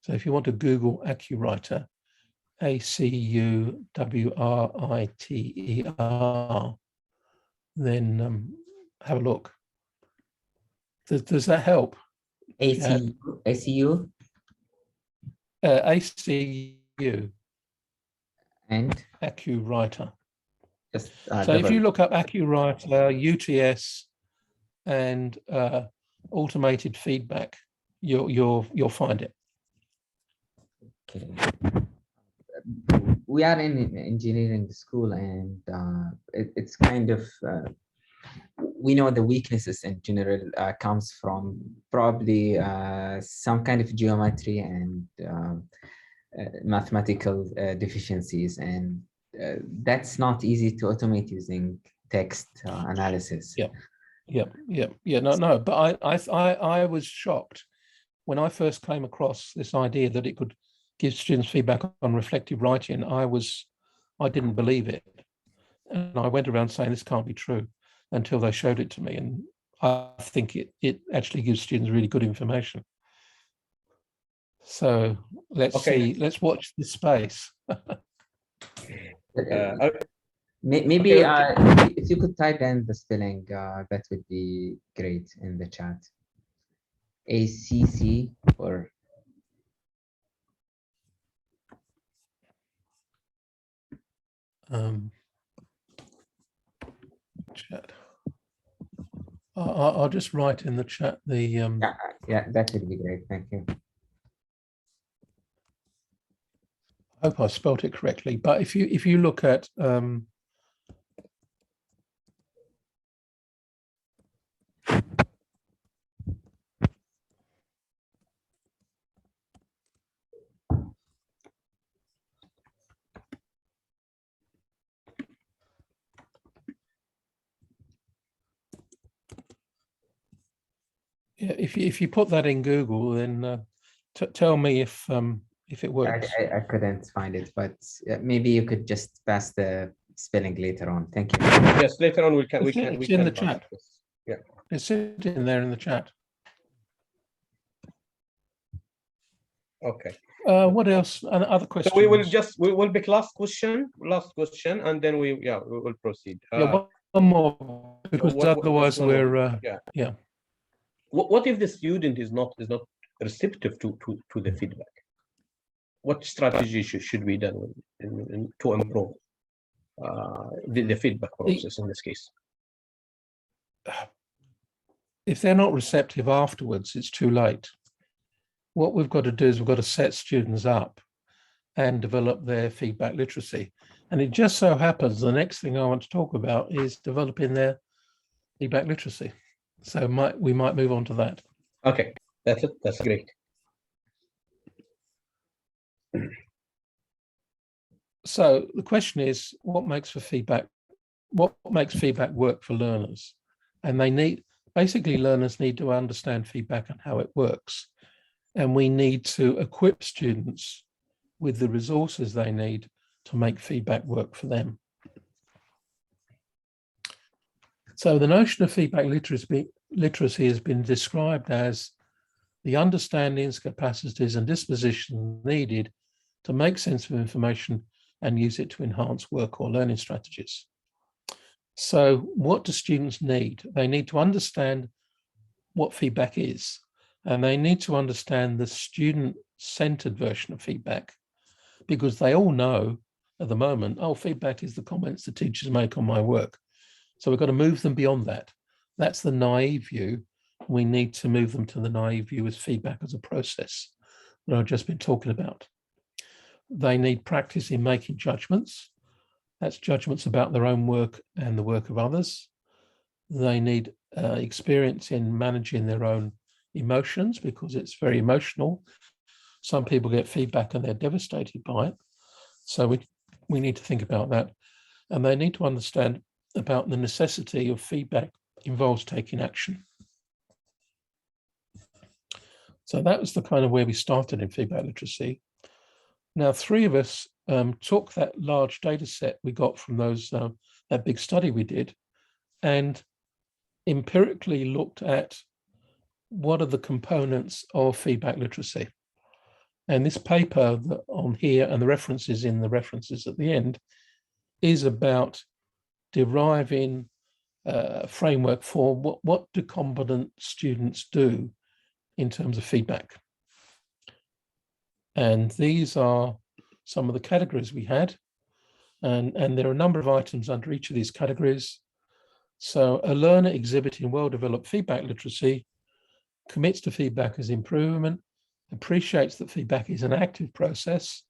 So if you want to Google AccuWriter, AccuWriter, then have a look. Does that help? ACU? ACU. And? AccuWriter. Just, so if you look up AccuWriter, UTS, and automated feedback, you'll find it. Okay. We are in engineering school, and it's kind of we know the weaknesses in general comes from probably some kind of geometry and mathematical deficiencies, and that's not easy to automate using text analysis. No, but I was shocked when I first came across this idea that it could give students feedback on reflective writing. I didn't believe it, and I went around saying this can't be true until they showed it to me, and I think it actually gives students really good information. So let's see, let's watch this space. Maybe if you could type in the spelling, that would be great in the chat. ACC or chat. I'll just write in the chat the yeah, that would be great. Thank you. I hope I spelled it correctly, but if you look at yeah, if you put that in Google, then tell me if it works. I couldn't find it, but maybe you could just pass the spelling later on. Thank you. Yes, later on we can. It's in the chat. Yeah, it's sitting there in the chat. Okay. What else? Other questions? So we will pick last question, and then we will proceed. Yeah, one more, because otherwise we're yeah. What if the student is not receptive to the feedback? What strategy should be done to improve the feedback process in this case? If they're not receptive afterwards, it's too late. What we've got to do is we've got to set students up and develop their feedback literacy. And it just so happens the next thing I want to talk about is developing their feedback literacy. So we might move on to that. Okay, that's it. That's great. So the question is, what makes feedback work for learners? And basically learners need to understand feedback and how it works. And we need to equip students with the resources they need to make feedback work for them. So the notion of feedback literacy has been described as the understandings, capacities, and disposition needed to make sense of information and use it to enhance work or learning strategies. So what do students need? They need to understand what feedback is, and they need to understand the student-centered version of feedback, because they all know at the moment, oh, feedback is the comments the teachers make on my work. So we've got to move them beyond that. That's the naive view. We need to move them to the naive view as feedback as a process that I've just been talking about. They need practice in making judgments. That's judgments about their own work and the work of others. They need experience in managing their own emotions, because it's very emotional. Some people get feedback and they're devastated by it. So we need to think about that. And they need to understand about the necessity of feedback involves taking action. So that was the kind of where we started in feedback literacy. Now, three of us took that large data set we got from that big study we did and empirically looked at what are the components of feedback literacy. And this paper on here and the references in the references at the end is about deriving a framework for what do competent students do in terms of feedback. And these are some of the categories we had. And there are a number of items under each of these categories. So a learner exhibiting well-developed feedback literacy commits to feedback as improvement, appreciates that feedback is an active process.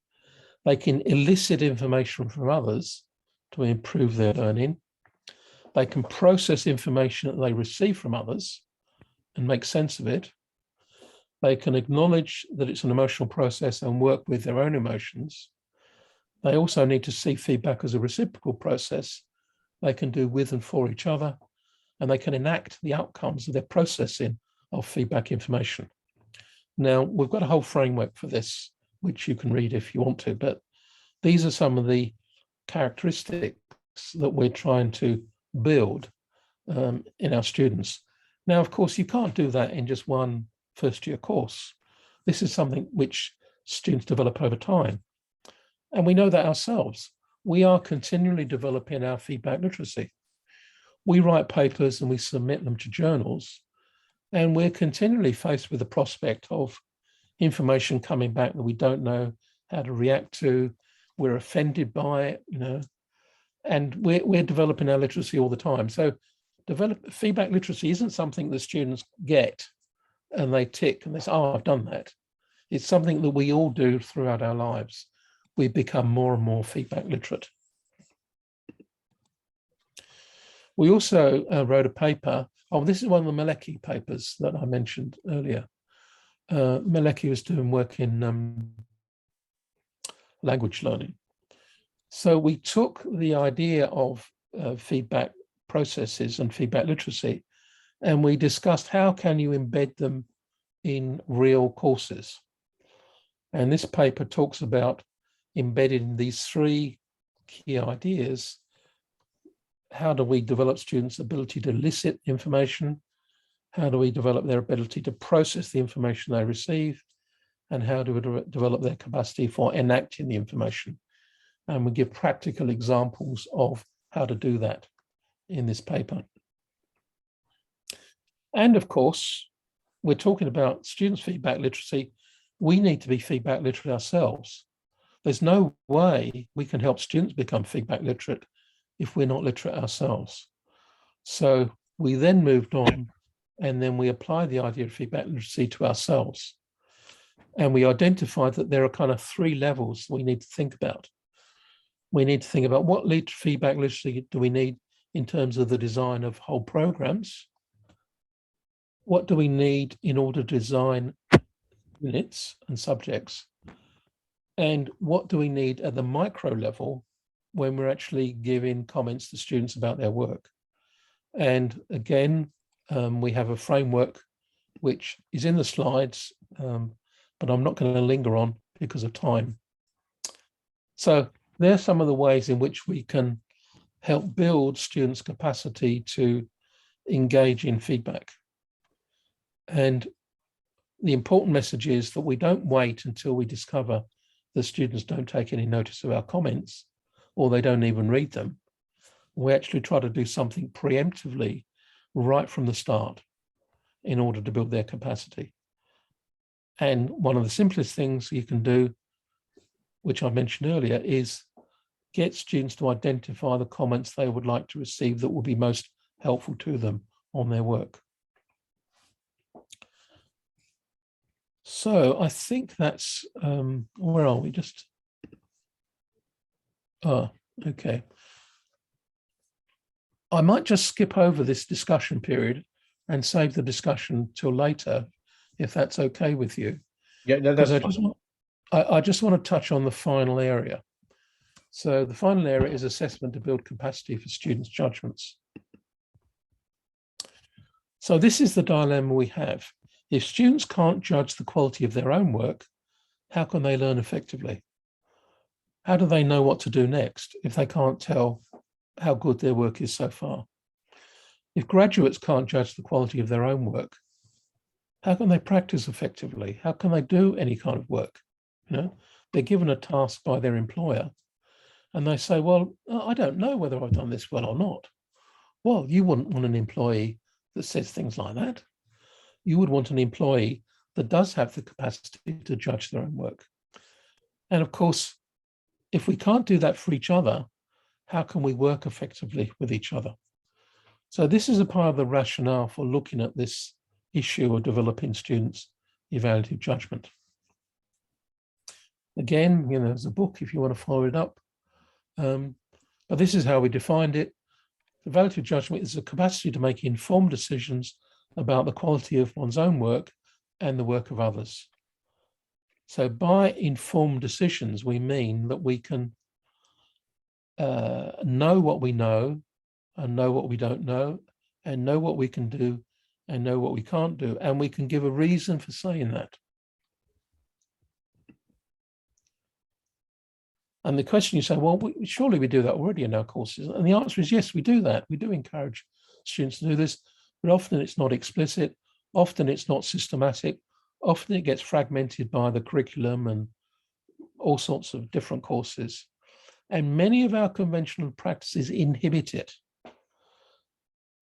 They can elicit information from others to improve their learning. They can process information that they receive from others and make sense of it. They can acknowledge that it's an emotional process and work with their own emotions. They also need to see feedback as a reciprocal process they can do with and for each other, and they can enact the outcomes of their processing of feedback information. Now, we've got a whole framework for this, which you can read if you want to, but these are some of the characteristics that we're trying to build in our students. Now, of course, you can't do that in just one first-year course. This is something which students develop over time. And we know that ourselves. We are continually developing our feedback literacy. We write papers and we submit them to journals, and we're continually faced with the prospect of information coming back that we don't know how to react to. We're offended by it, and we're developing our literacy all the time. So feedback literacy isn't something that students get and they tick and they say, oh, I've done that. It's something that we all do throughout our lives. We become more and more feedback literate. We also wrote a paper. Oh, this is one of the Malecki papers that I mentioned earlier. Malecki was doing work in language learning. So we took the idea of feedback processes and feedback literacy, and we discussed how can you embed them in real courses. And this paper talks about embedding these three key ideas. How do we develop students' ability to elicit information? How do we develop their ability to process the information they receive? And how do we develop their capacity for enacting the information? And we give practical examples of how to do that in this paper. And of course, we're talking about students' feedback literacy. We need to be feedback literate ourselves. There's no way we can help students become feedback literate if we're not literate ourselves. So we then moved on, and then we applied the idea of feedback literacy to ourselves. And we identified that there are kind of three levels we need to think about. We need to think about what feedback literacy do we need in terms of the design of whole programs? What do we need in order to design units and subjects? And what do we need at the micro level when we're actually giving comments to students about their work? And again, we have a framework which is in the slides, but I'm not going to linger on because of time. So there are some of the ways in which we can help build students' capacity to engage in feedback. And the important message is that we don't wait until we discover that students don't take any notice of our comments, or they don't even read them. We actually try to do something preemptively right from the start in order to build their capacity. And one of the simplest things you can do, which I mentioned earlier, is get students to identify the comments they would like to receive that will be most helpful to them on their work. So I think that's, where are we? Okay. I might just skip over this discussion period and save the discussion till later, if that's okay with you. Yeah, that's fine. I just want to touch on the final area. So the final area is assessment to build capacity for students' judgments. So this is the dilemma we have. If students can't judge the quality of their own work, how can they learn effectively? How do they know what to do next if they can't tell how good their work is so far? If graduates can't judge the quality of their own work, how can they practice effectively? How can they do any kind of work? They're given a task by their employer and they say, well, I don't know whether I've done this well or not. Well, you wouldn't want an employee that says things like that. You would want an employee that does have the capacity to judge their own work. And of course, if we can't do that for each other, how can we work effectively with each other? So this is a part of the rationale for looking at this issue of developing students' evaluative judgment. Again, there's a book if you want to follow it up. But this is how we defined it. Evaluative judgment is the capacity to make informed decisions about the quality of one's own work and the work of others. So by informed decisions, we mean that we can know what we know and know what we don't know and know what we can do and know what we can't do. And we can give a reason for saying that. And the question you say, well, surely we do that already in our courses. And the answer is yes, we do that. We do encourage students to do this, but often it's not explicit. Often it's not systematic. Often it gets fragmented by the curriculum and all sorts of different courses. And many of our conventional practices inhibit it.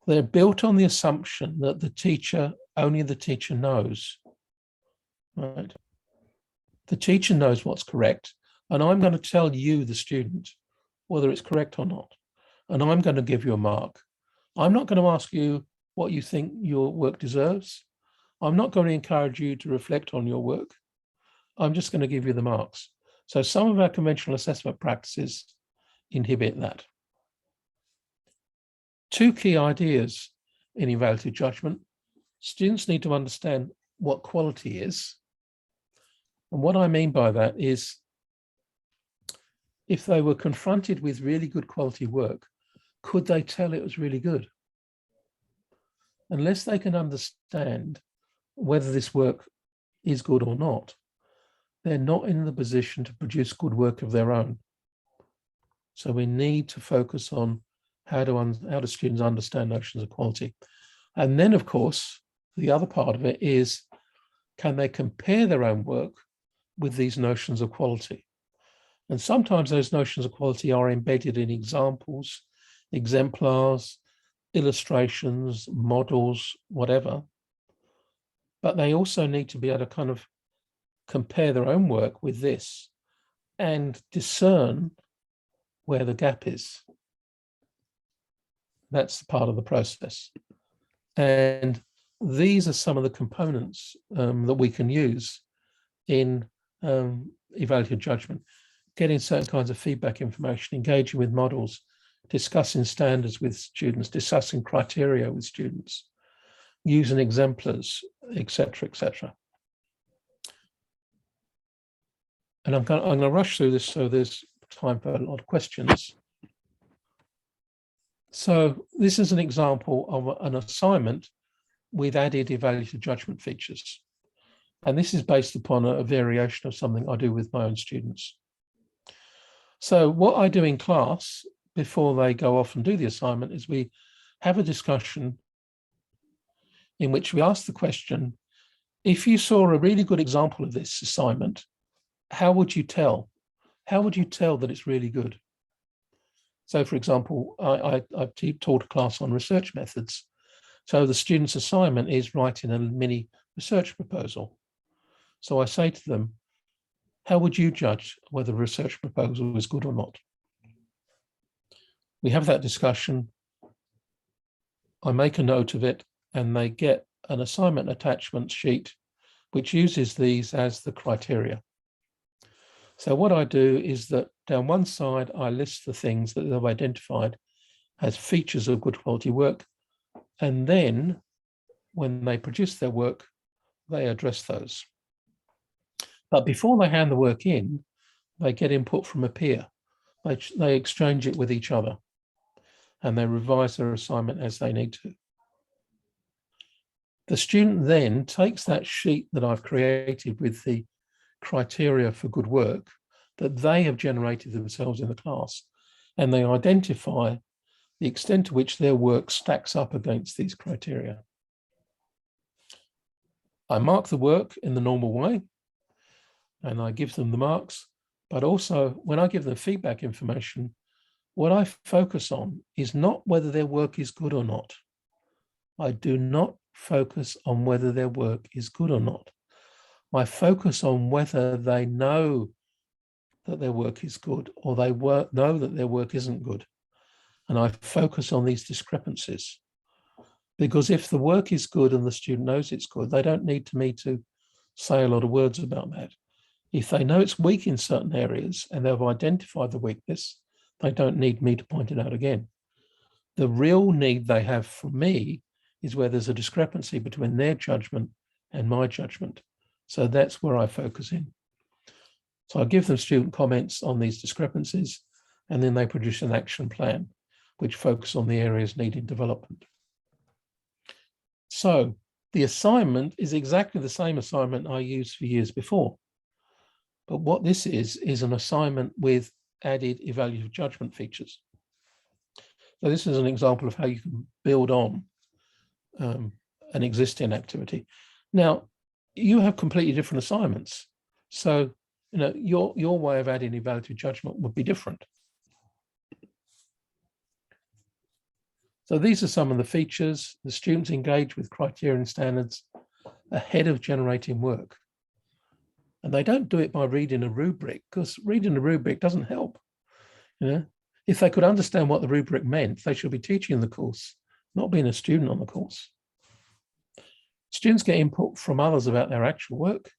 They're built on the assumption that only the teacher knows, right? The teacher knows what's correct, and I'm going to tell you, the student, whether it's correct or not. And I'm going to give you a mark. I'm not going to ask you what you think your work deserves. I'm not going to encourage you to reflect on your work. I'm just going to give you the marks. So some of our conventional assessment practices inhibit that. Two key ideas in evaluative judgment. Students need to understand what quality is. And what I mean by that is, if they were confronted with really good quality work, could they tell it was really good? Unless they can understand whether this work is good or not, they're not in the position to produce good work of their own. So we need to focus on how do students understand notions of quality. And then, of course, the other part of it is, can they compare their own work with these notions of quality? And sometimes those notions of quality are embedded in examples, exemplars, illustrations, models, whatever. But they also need to be able to kind of compare their own work with this and discern where the gap is. That's part of the process. And these are some of the components that we can use in evaluative judgment. Getting certain kinds of feedback information, engaging with models, discussing standards with students, discussing criteria with students, using exemplars, etc., etc. And I'm going to rush through this so there's time for a lot of questions. So this is an example of an assignment with added evaluative judgment features. And this is based upon a variation of something I do with my own students. So what I do in class before they go off and do the assignment is we have a discussion in which we ask the question, if you saw a really good example of this assignment, how would you tell? How would you tell that it's really good? So for example, I've taught a class on research methods. So the student's assignment is writing a mini research proposal. So I say to them, how would you judge whether a research proposal is good or not? We have that discussion. I make a note of it, and they get an assignment attachment sheet, which uses these as the criteria. So what I do is that down one side, I list the things that they've identified as features of good quality work. And then when they produce their work, they address those. But before they hand the work in, they get input from a peer. They exchange it with each other, and they revise their assignment as they need to. The student then takes that sheet that I've created with the criteria for good work that they have generated themselves in the class, and they identify the extent to which their work stacks up against these criteria. I mark the work in the normal way, and I give them the marks, but also when I give them feedback information, what I focus on is not whether their work is good or not. I do not focus on whether their work is good or not. I focus on whether they know that their work is good or they know that their work isn't good. And I focus on these discrepancies. Because if the work is good and the student knows it's good, they don't need me to say a lot of words about that. If they know it's weak in certain areas and they've identified the weakness, they don't need me to point it out again. The real need they have from me is where there's a discrepancy between their judgment and my judgment. So that's where I focus in. So I give them student comments on these discrepancies, and then they produce an action plan, which focuses on the areas needing development. So the assignment is exactly the same assignment I used for years before. But what this is an assignment with added evaluative judgment features. So this is an example of how you can build on an existing activity. Now, you have completely different assignments. So, you know, your way of adding evaluative judgment would be different. So these are some of the features. The students engage with criteria and standards ahead of generating work. And they don't do it by reading a rubric, because reading a rubric doesn't help. You know, if they could understand what the rubric meant, they should be teaching the course, not being a student on the course. Students get input from others about their actual work.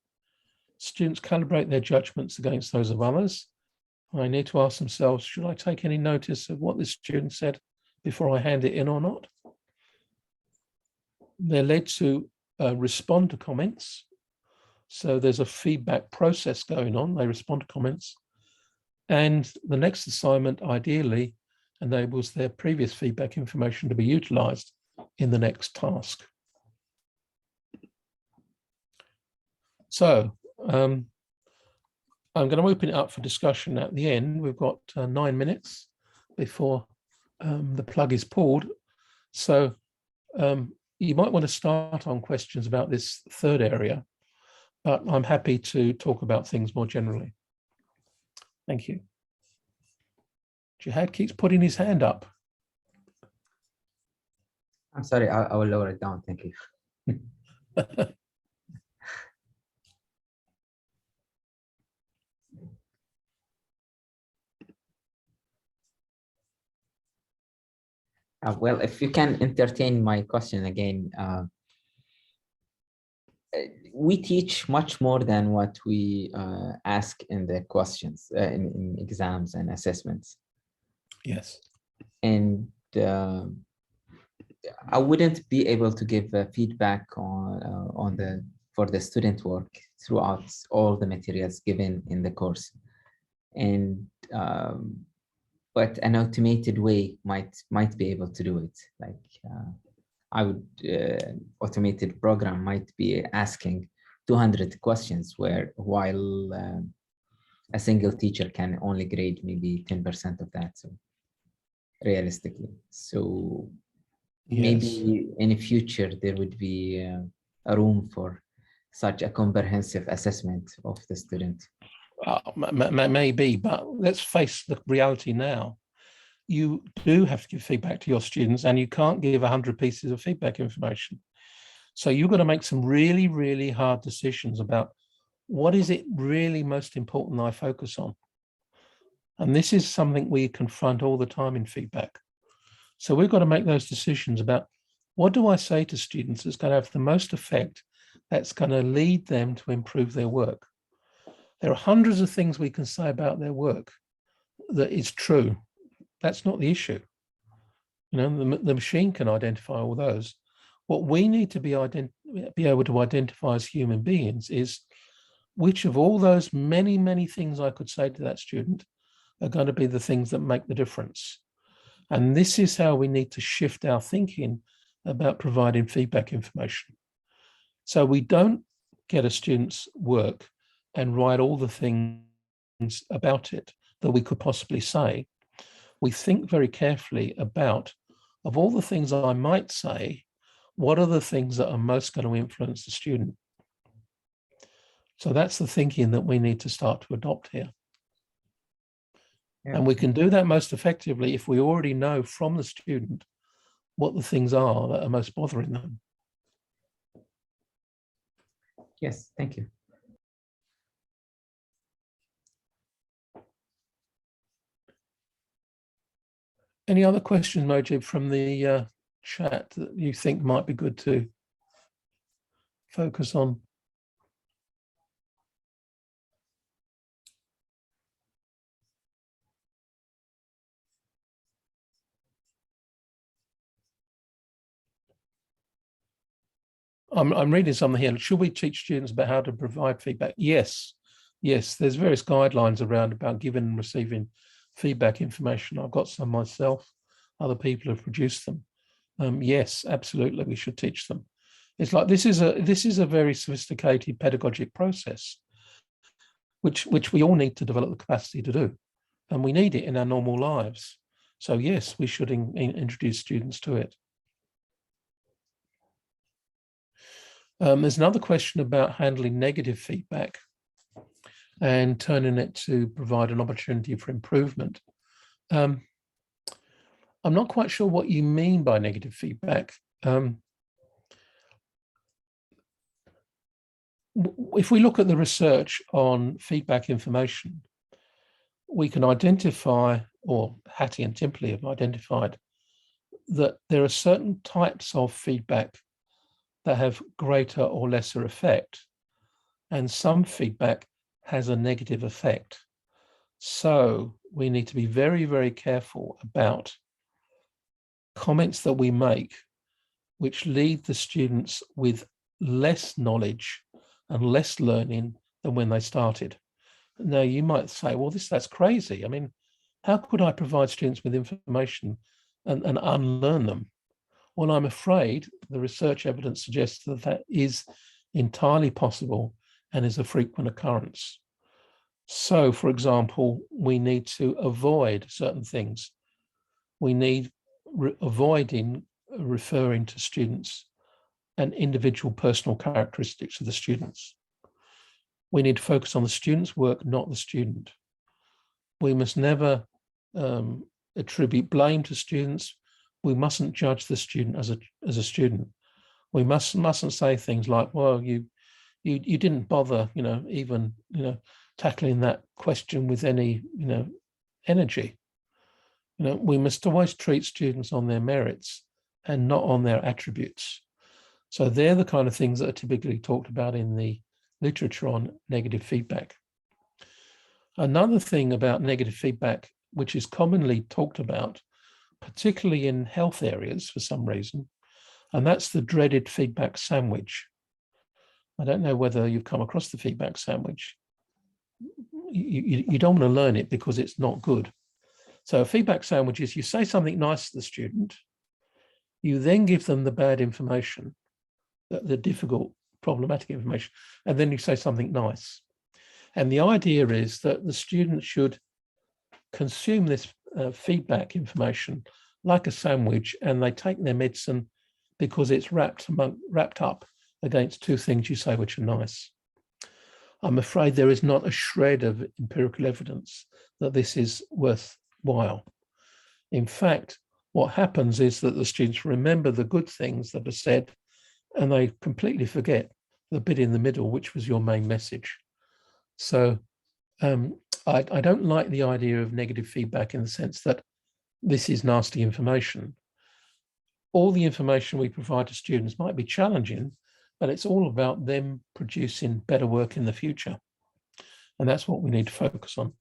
Students calibrate their judgments against those of others. I need to ask themselves, should I take any notice of what this student said before I hand it in or not? They're led to respond to comments. So there's a feedback process going on. They respond to comments. And the next assignment ideally enables their previous feedback information to be utilized in the next task. So I'm going to open it up for discussion at the end. We've got 9 minutes before the plug is pulled. So you might want to start on questions about this third area, but I'm happy to talk about things more generally. Thank you. Jihad keeps putting his hand up. I'm sorry, I will lower it down. Thank you. Well, if you can entertain my question again, we teach much more than what we ask in the questions, in exams and assessments. Yes. And I wouldn't be able to give feedback for the student work throughout all the materials given in the course. And but an automated way might be able to do it. Like automated program might be asking 200 questions, while a single teacher can only grade maybe 10% of that. So realistically, so yes. Maybe in the future there would be a room for such a comprehensive assessment of the student. Maybe, but let's face the reality now. You do have to give feedback to your students, and you can't give 100 pieces of feedback information. So you've got to make some really, really hard decisions about what is it really most important I focus on. And this is something we confront all the time in feedback. So we've got to make those decisions about what do I say to students that's going to have the most effect, that's going to lead them to improve their work. There are hundreds of things we can say about their work that is true. That's not the issue. You know, the machine can identify all those. What we need to be able to identify as human beings is which of all those many, many things I could say to that student are going to be the things that make the difference. And this is how we need to shift our thinking about providing feedback information. So we don't get a student's work and write all the things about it that we could possibly say. We think very carefully about, of all the things I might say, what are the things that are most going to influence the student? So that's the thinking that we need to start to adopt here. Yeah. And we can do that most effectively if we already know from the student what the things are that are most bothering them. Yes, thank you. Any other questions, Mojib, from the chat that you think might be good to focus on? I'm reading something here. Should we teach students about how to provide feedback? Yes. Yes, there's various guidelines around about giving and receiving feedback information. I've got some myself. Other people have produced them. Yes, absolutely, we should teach them. It's like this is a very sophisticated pedagogic process, which we all need to develop the capacity to do, and we need it in our normal lives. So yes, we should introduce students to it. There's another question about handling negative feedback and turning it to provide an opportunity for improvement. I'm not quite sure what you mean by negative feedback. If we look at the research on feedback information, we can identify, or Hattie and Timpley have identified, that there are certain types of feedback that have greater or lesser effect, and some feedback has a negative effect. So we need to be very, very careful about comments that we make which leave the students with less knowledge and less learning than when they started. Now you might say, well, that's crazy. I mean, how could I provide students with information and unlearn them? Well, I'm afraid the research evidence suggests that that is entirely possible and is a frequent occurrence. So, for example, we need to avoid certain things. We need avoiding referring to students and individual personal characteristics of the students. We need to focus on the student's work, not the student. We must never attribute blame to students. We mustn't judge the student as a student. We mustn't say things like, well, you didn't bother, even, tackling that question with any, energy. We must always treat students on their merits and not on their attributes. So they're the kind of things that are typically talked about in the literature on negative feedback. Another thing about negative feedback, which is commonly talked about, particularly in health areas for some reason, and that's the dreaded feedback sandwich. I don't know whether you've come across the feedback sandwich. You don't want to learn it because it's not good. So a feedback sandwich is you say something nice to the student, you then give them the bad information, the difficult, problematic information, and then you say something nice. And the idea is that the student should consume this feedback information like a sandwich, and they take their medicine because it's wrapped up against two things you say which are nice. I'm afraid there is not a shred of empirical evidence that this is worthwhile. In fact, what happens is that the students remember the good things that are said, and they completely forget the bit in the middle, which was your main message. So I don't like the idea of negative feedback in the sense that this is nasty information. All the information we provide to students might be challenging, but it's all about them producing better work in the future. And that's what we need to focus on.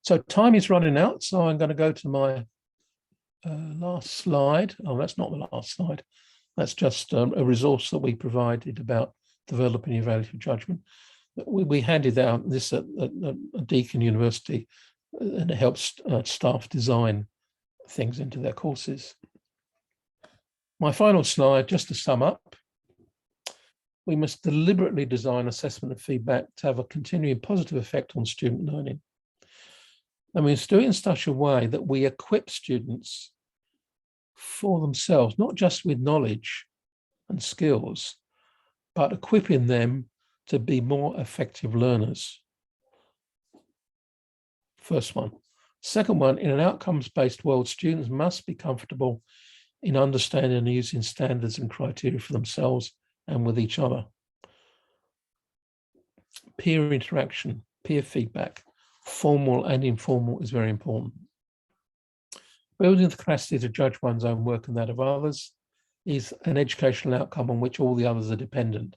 So time is running out, so I'm going to go to my last slide. Oh, that's not the last slide. That's just a resource that we provided about developing evaluative judgment. We handed out this at Deakin University, and it helps staff design things into their courses. My final slide, just to sum up, we must deliberately design assessment and feedback to have a continuing positive effect on student learning. And we must do it in such a way that we equip students for themselves, not just with knowledge and skills, but equipping them to be more effective learners. First one. Second one, in an outcomes-based world, students must be comfortable in understanding and using standards and criteria for themselves and with each other. Peer interaction, peer feedback, formal and informal, is very important. Building the capacity to judge one's own work and that of others is an educational outcome on which all the others are dependent.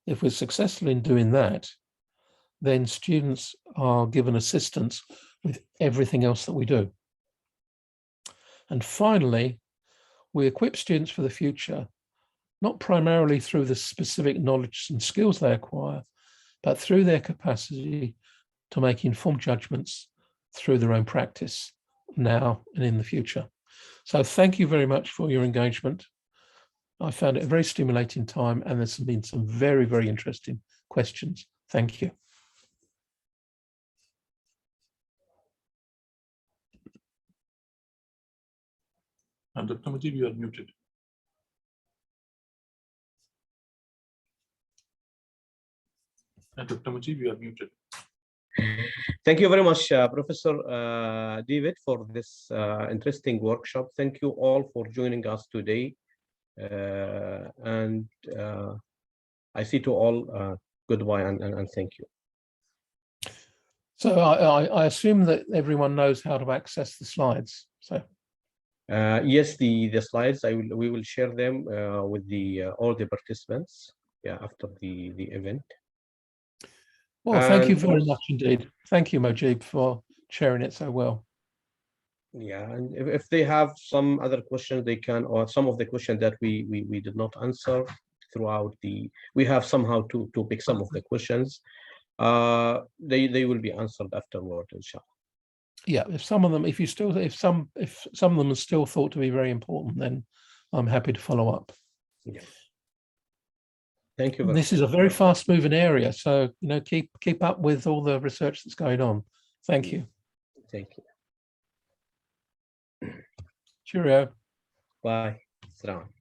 If we're successful in doing that, then students are given assistance with everything else that we do. And finally, we equip students for the future not primarily through the specific knowledge and skills they acquire, but through their capacity to make informed judgments through their own practice now and in the future. So thank you very much for your engagement. I found it a very stimulating time, and there's been some very, very interesting questions. Thank you. And Dr. Mujib, you are muted. And Dr. Mujib, you are muted. Thank you very much, Professor David, for this interesting workshop. Thank you all for joining us today. And I say to all, goodbye and thank you. So I assume that everyone knows how to access the slides. So yes, the slides we will share them with all the participants. Yeah, after the event. Well, thank you very much indeed. Thank you, Mujib, for sharing it so well. Yeah, and if they have some other questions, they can, or some of the questions that we did not answer throughout we have somehow to pick some of the questions. They will be answered afterward, inshallah. Yeah, if some of them are still thought to be very important, then I'm happy to follow up. Yeah. Thank you very This much. is a very fast-moving area, so keep up with all the research that's going on. Thank you. Thank you. Cheerio. Bye. Salam.